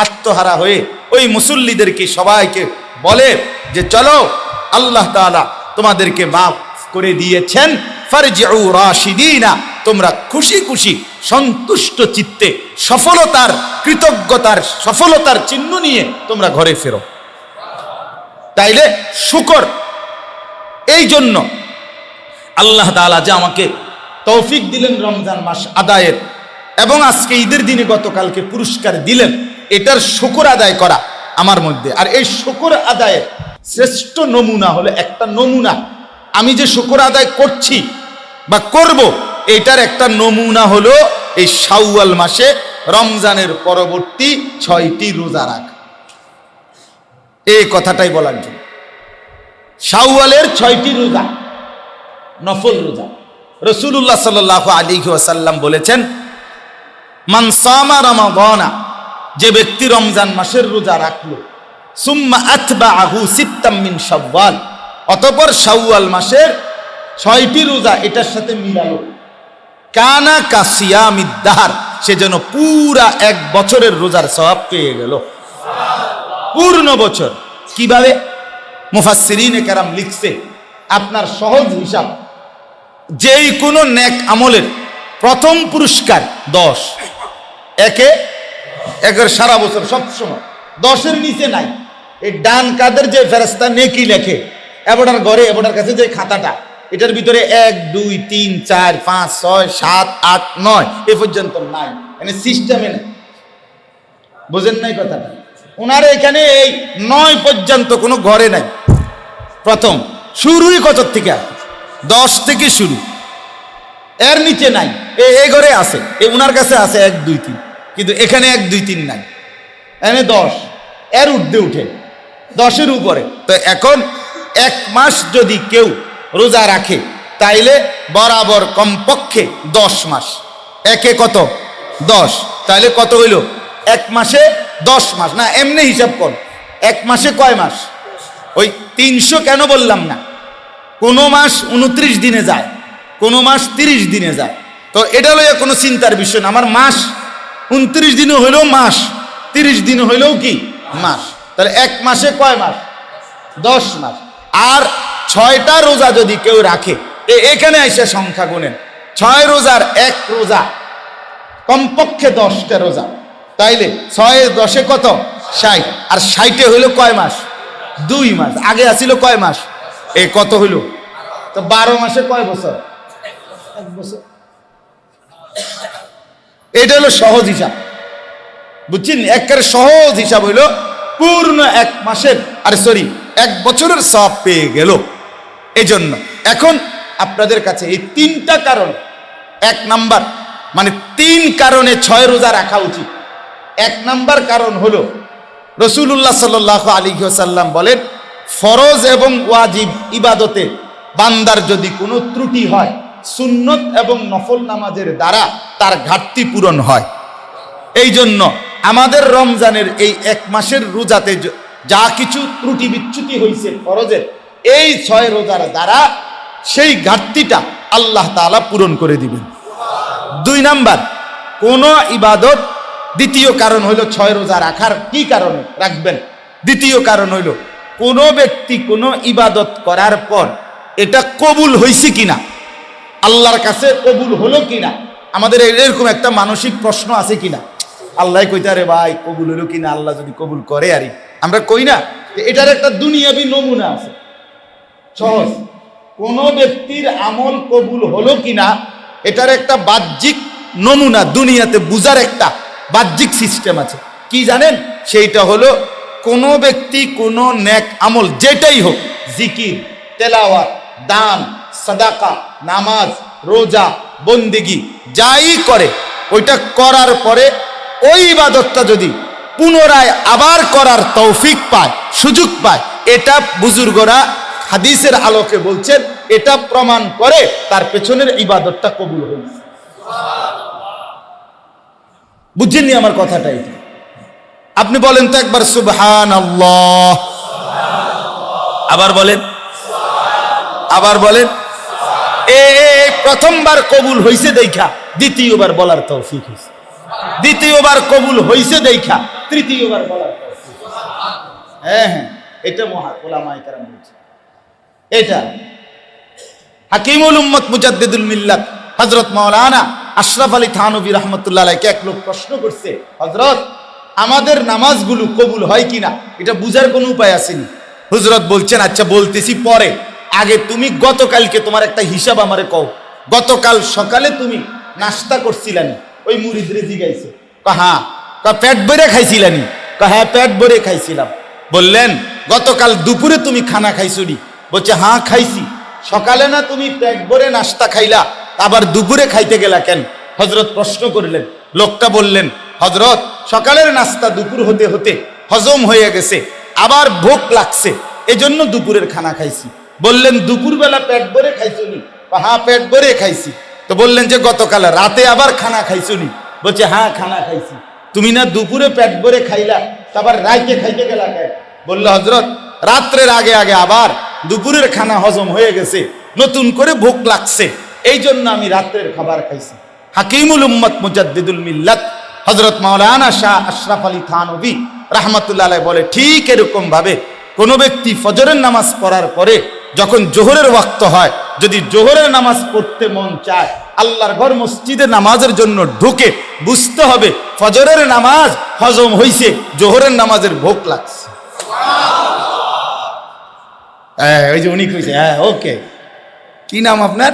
আত্মহারা হয়ে ওই মুসল্লিদেরকে সবাইকে বলে যে চলো, আল্লাহ তাআলা তোমাদেরকে মাফ করে দিয়েছেন, ফারজিউ রাশিদিনা, তোমরা খুশি খুশি সন্তুষ্ট চিত্তে সফলতার, কৃতজ্ঞতার, সফলতার চিহ্ন নিয়ে তোমরা ঘরে ফেরো। তাইলে শুকর, এই জন্য আল্লাহ তাআলা যে আমাকে তৌফিক দিলেন রমজান মাস আদায়ের, এবং আজকে ঈদের দিনে গতকালকে পুরস্কার দিলেন, এটার শুকর আদায় করা আমার মধ্যে। আর এই শুকর আদায়ের শ্রেষ্ঠ নমুনা হলো, একটা নমুনা আমি যে শুকর আদায় করছি বা করব, এটার একটা নমুনা হলো এই শাওয়াল মাসে রমজানের পরবর্তী 6টি রোজা রাখা। এই কথাটাই বলার জন্য শাওয়ালের 6টি রোজা নফল রোজা। রাসূলুল্লাহ সাল্লাল্লাহু আলাইহি ওয়াসাল্লাম বলেছেন, মান সামা রমাদানা, যে ব্যক্তি রমজান মাসের রোজা রাখলো, সুম্মা আতবাআহু সিত্তাম মিন শাওয়াল, অতঃপর শাওয়াল মাসের 6টি রোজা এটার সাথে মিলালো, কানা কাসিয়ামিদ দাহর, সে যেন পুরা 1 বছরের রোজার সওয়াব পেয়ে গেল। পূর্ণ বছর। কিভাবে? মুফাসসিরিনে কেরাম লিখছে, আপনার সহজ হিসাব, যেই কোনো নেক আমলের প্রথম পুরস্কার 10, একের সারা বছর সব সময় 10-এর নিচে নাই। এই ডান কাদের যে ফেরেশতা নেকি লেখে, এবটার ঘরে এবটার কাছে যে খাতাটা, এটার ভিতরে 1 2 3 4 5 6 7 8 9 এ পর্যন্ত নাই, মানে সিস্টেমে নেই। বুঝেন নাই কথাটা? ওনার এখানে এই 9 পর্যন্ত কোনো ঘরে নাই। প্রথম শুরুই কত থেকে? 10 থেকে শুরু। এর নিচে নাই, এই ঘরে আছে, উনার কাছে আছে 1 2 3, কিন্তু এখানে 1 2 3 নাই, এখানে 10, এর ঊর্ধ্বে উঠে 10-এর উপরে। তো এখন 1 মাস যদি কেউ রোজা রাখে তাইলে বরাবর কমপক্ষে 10 মাস, একে কত 10, তাইলে কত হইল 1 মাসে 10 মাস না, এমনি হিসাব কর 1 মাসে কয় মাস, ওই 300 কেন বললাম না, কোন মাস 29 দিনে যায়, কোন মাস 30 দিনে যায়। তো এটা লইয়া কোনো চিন্তার বিষয় না, আমার মাস 29 দিনও হইলেও মাস, 30 দিন হইলেও কি মাস, তাহলে 1 মাসে কয় মাস 10 মাস। আর 6টা রোজা যদি কেউ রাখে, এখানে এসে সংখ্যা গুনেন, 6 রোজার 1 রোজা কমপক্ষে 10টা রোজা, তাইলে 6 10 কত 60, আর 60 হইল কয় মাস 2 মাস, আগে আসিল কয় মাস, এই কত হইল, তো 12 মাসে কয় বছর 1 বছর। এটা হলো সহজ হিসাব, বুঝছেন, একেবারে সহজ হিসাব হইল পূর্ণ 1 মাসের, আরে সরি 1 বছরের সওয়াব পেয়ে গেল। এই জন্য এখন আপনাদের কাছে এই 3টা কারণ, 1 নাম্বার মানে 3 কারণে 6 রোজা রাখা উচিত। 1 নাম্বার কারণ হলো রাসূলুল্লাহ সাল্লাল্লাহু আলাইহি ওয়াসাল্লাম বলেন, ফরজ এবং ওয়াজিব ইবাদতে বান্দার যদি কোনো ত্রুটি হয়, সুন্নত এবং নফল নামাজের দ্বারা তার ঘাটতি পূরণ হয়। এই জন্য আমাদের রমজানের এই 1 মাসের রোজাতে যা কিছু ত্রুটি বিচ্যুতি হয়েছে ফরজের, এই 6 রোজার দ্বারা সেই ঘাটতিটা আল্লাহ তাআলা পূরণ করে দিবেন। 2 নাম্বার কোন ইবাদত, দ্বিতীয় কারণ হইল 6 রোজা রাখার কি কারণে রাখবেন, দ্বিতীয় কারণ হইল কোন ব্যক্তি কোন ইবাদত করার পর এটা কবুল হয়েছে কিনা, আল্লাহর কাছে কবুল হলো কিনা, আমাদের এরকম একটা মানসিক প্রশ্ন আছে কিনা, আল্লাহ কইতা রে ভাই কবুল হলো কিনা, আল্লাহ যদি কবুল করে আরে আমরা কই না, এটার একটা দুনিয়াবি নমুনা আছে সহজ, কোন ব্যক্তির আমল কবুল হলো কিনা এটার একটা বাহ্যিক নমুনা, দুনিয়াতে বুঝার একটা বাহ্যিক সিস্টেম আছে, কি জানেন, সেইটা হলো কোন ব্যক্তি কোন নেক আমল যেটাই হোক, জিকির, তেলাওয়াত, দান, সাদাকা, নামাজ, রোজা, বন্দেগী যাই করে, ওইটা করার পরে ওই ইবাদতটা যদি পুনরায় আবার করার তৌফিক পায়, সুযোগ পায়, এটা বুজুর্গরা হাদিসের আলোকে বলছেন, এটা প্রমাণ করে তার পেছনের ইবাদতটা কবুল হয়েছে। বুঝছেননি আমার কথাটা? এটা আপনি বলেন তো একবার সুবহানাল্লাহ, আবার বলেন, আবার বলেন। প্রথমবার কবুল হইছে দেখা দ্বিতীয়বার বলার তৌফিক হইছে, দ্বিতীয়বার কবুল হইছে দেখা তৃতীয়বার বলার তৌফিক। হ্যাঁ হ্যাঁ, এটা মহা উলামায়ে কেরাম বলছে। এটা হাকিমুল উম্মত মুজাদ্দিদুল মিল্লাত হযরত মাওলানা আশরাফ আলী থানভী রাহমাতুল্লাহ আলাইহি এক লোক প্রশ্ন করছে, হযরত আমাদের নামাজগুলো কবুল হয় কিনা এটা বুঝার কোনো উপায় আসেনি। হুজরত বলছেন, আচ্ছা বলতেছি পরে, আগে তুমি গতকালকে তোমার একটা হিসাব আমারে কও, গতকাল সকালে তুমি নাস্তা করছিলানি? ওই মুরিদরে জিগাইছে, হ্যাঁ। পেট ভরে খাইছিলানি? হ্যাঁ পেট ভরে খাইছিলাম। বললেন গতকাল দুপুরে তুমি খানা খাইছনি? বলছে হ্যাঁ খাইছি। সকালে না তুমি পেট ভরে নাস্তা খাইলা, আবার দুপুরে খাইতে গেলা কেন? হযরত প্রশ্ন করলেন। লোকটা বললেন, হযরত সকালের নাস্তা দুপুর হতে হতে হজম হয়ে গেছে, আবার ভোক লাগছে, এজন্য দুপুরের খানা খাইছি। বললেন দুপুরবেলা পেট ভরে খাইছনি? হ্যাঁ পেট ভরে খাইছি। তো বললেন যে গতকাল রাতে আবার খানা খাইছনি? বলছে হ্যাঁ খানা খাইছি। তুমি না দুপুরে পেট ভরে খাইলা, আবার রাইতে খাইতে গেলা কেন? বললো হযরত রাত্রের আগে আগে আবার দুপুরের খানা হজম হয়ে গেছে, নতুন করে ভোক লাগছে, এই জন্য আমি রাত্রের খাবার খাইছি। হাকিমুল উম্মত মুজাদ্দিদুল মিল্লাত হযরত মাওলানা শাহ আশরাফ আলী থানভী রাহমাতুল্লাহ আলাইহি বলে, ঠিক এরকম ভাবে কোনো ব্যক্তি ফজরের নামাজ পড়ার পরে যখন জোহরের ওয়াক্ত হয়, যদি জোহরের নামাজ পড়তে মন চায়, আল্লাহর ঘর মসজিদে নামাজের জন্য ঢুকে, বুঝতে হবে ফজরের নামাজ হজম হইছে, জোহরের নামাজের ভোগ লাগছে। ওই যে উনি কইছে, হ্যাঁ ওকে, কি নাম আপনার?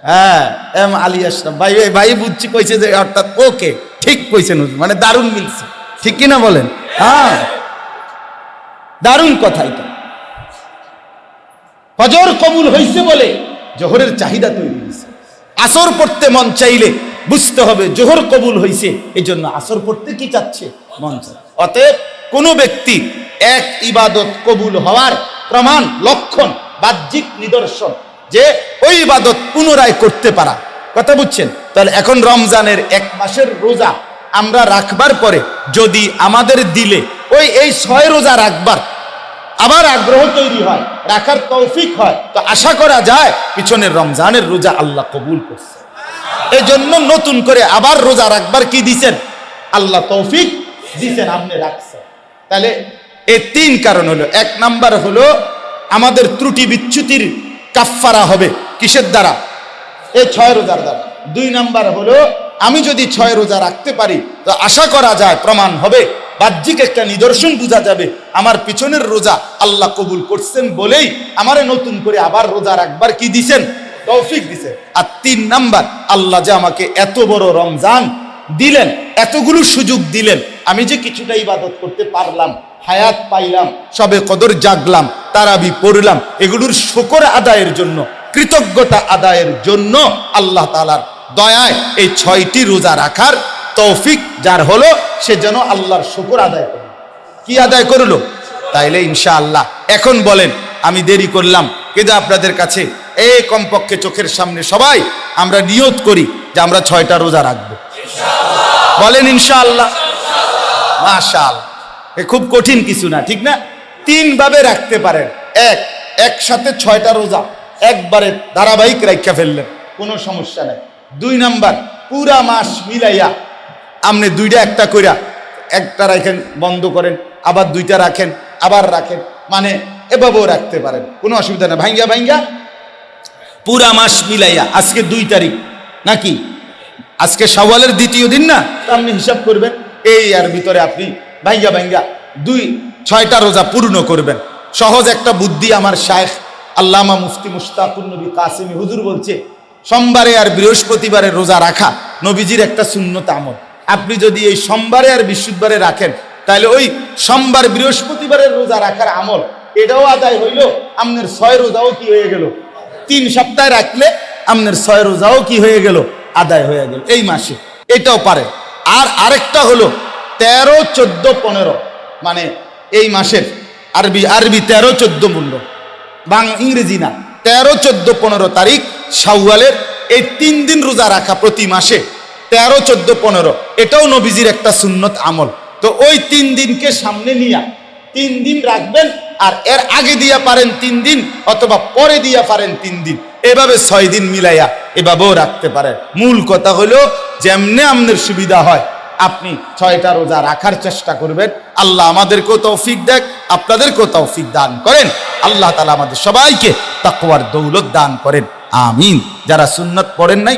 হ্যাঁ এম আলী আশরাফ ভাই। ভাই বুঝছি কইছে যে অর্থাৎ ওকে, ঠিক কইছেন, মানে দারুণ মিলছে, ঠিক কিনা বলেন? হ্যাঁ দারুণ কথা। এটা ফজর কবুল হইছে বলে জোহরের চাহিদা তৈরি হয়েছে। আসর পড়তে মন চাইলে বুঝতে হবে জোহর কবুল হয়েছে, এই জন্য আসর পড়তে কি চাচ্ছে, মন চাচ্ছে। অতএব কোনো ব্যক্তি এক ইবাদত কবুল হওয়ার প্রমাণ, লক্ষণ, বাহ্যিক নিদর্শন যে ওই ইবাদত পুনরায় করতে পারা, কথা বুঝছেন? তাহলে এখন রমজানের 1 মাসের রোজা আমরা রাখবার পরে যদি আমাদের দিলে এই 6 রোজা রাখবার আবার আগ্রহ তৈরি হয়, রাখার তৌফিক হয়, তো আশা করা যায় পিছনের রমজানের রোজা আল্লাহ কবুল করছে। এই জন্য নতুন করে আবার রোজা রাখবার কি দিছেন, আল্লাহ তৌফিক দিছেন, আপনি রাখছেন। তাহলে এই 3 কারণ হলো। 1 নাম্বার হলো আমাদের ত্রুটি বিচ্যুতির কাফফারা হবে কিসের দ্বারা, এই 6 রোজার দ্বারা। 2 নাম্বার হলো আমি যদি 6 রোজা রাখতে পারি তো আশা করা যায়, প্রমাণ হবে, বাহ্যিক একটা নিদর্শন বোঝা যাবে আমার পিছনের রোজা আল্লাহ কবুল করছেন বলেই আমারে নতুন করে আবার রোজা রাখবার কি দিছেন, তৌফিক দিছেন। আর 3 নাম্বার, আল্লাহ যে আমাকে এত বড় রমজান দিলেন, এতগুলো সুযোগ দিলেন, আমি যে কিছুটা ইবাদত করতে পারলাম, হায়াত পাইলাম, সবে কদর জাগলাম, তারাবি পড়লাম, এগুলোর শুকর আদায়ের জন্য, কৃতজ্ঞতা আদায়ের জন্য আল্লাহ তাআলার দয়ায় এই 6টি রোজা রাখার তৌফিক যার হলো, সে যেন আল্লাহর শুকর আদায় করল। কি আদায় করলো? তাইলে ইনশাআল্লাহ এখন বলেন, আমি দেরি করলাম কিন্তু আপনাদের কাছে এই কমপক্ষে চোখের সামনে সবাই আমরা নিয়ত করি যে আমরা 6টা রোজা রাখবো, বলেন ইনশাআল্লাহ। মাশাআল্লাহ, খুব কঠিন কিছু না, ঠিক না? 3 ভাবে রাখতে পারেন। একসাথে 6টা রোজা একবারে ধারাবাহিক রাখা ফেললেন, কোনো সমস্যা নেই। 2 নাম্বার, পুরা মাস মিলাইয়া আপনি 2টা একটা কইরা, একটা রাখেন, বন্ধ করেন, আবার 2টা রাখেন, আবার রাখেন, মানে এভাবেও রাখতে পারেন, কোনো অসুবিধা নেই। ভাঙ্গা পুরা মাস মিলাইয়া, আজকে 2 তারিখ নাকি, আজকে শাওয়ালের 2য় দিন না, আপনি হিসাব করবেন, এই আর ভিতরে আপনি ভাঙ্গা 6টা রোজা পূর্ণ করবেন। সহজ একটা বুদ্ধি আমার শায়েখ আল্লামা মুফতি মুশতাকুন নবী কাসেমি হুজুর বলছে, সোমবারে আর বৃহস্পতিবারে রোজা রাখা নবীজির একটা সুন্নত আমল। আপনি যদি এই সোমবারে আর বৃহস্পতিবারে রাখেন, তাহলে ওই সোমবার বৃহস্পতিবারের রোজা রাখার আমল এটাও আদায় হইল, আপনার 6 রোজাও কি হয়ে গেল, 3 সপ্তাহ রাখলে আপনার 6 রোজাও কি হয়ে গেল, আদায় হয়ে গেল এই মাসে, এটাও পারে। আর আরেকটা হলো 13, 14, 15, মানে এই মাসের আরবি 13, 14 মূল্য, ইংরেজি না, 13, 14, 15 তারিখ শাওয়ালের এই 3 দিন রোজা রাখা প্রতি মাসে, 13, 14, 15, এটাও নবীজির একটা সুন্নত আমল। তো ওই 3 দিনকে সামনে নিয়ে 3 দিন রাখবেন, আর এর আগে দিয়া পারেন 3 দিন, অথবা পরে দিয়া পারেন 3 দিন, এভাবে 6 দিন মিলাইয়া এভাবেও রাখতে পারেন। মূল কথা হলো যেমনে আপনার সুবিধা হয় আপনি 6টা রোজা রাখার চেষ্টা করবেন। আল্লাহ আমাদেরকেও তৌফিক দেখ, আপনাদেরকেও তৌফিক দান করেন। আল্লাহ তাআলা আমাদের সবাইকে তাকওয়ার দৌলত দান করেন, আমিন। যারা সুন্নত পড়েন নাই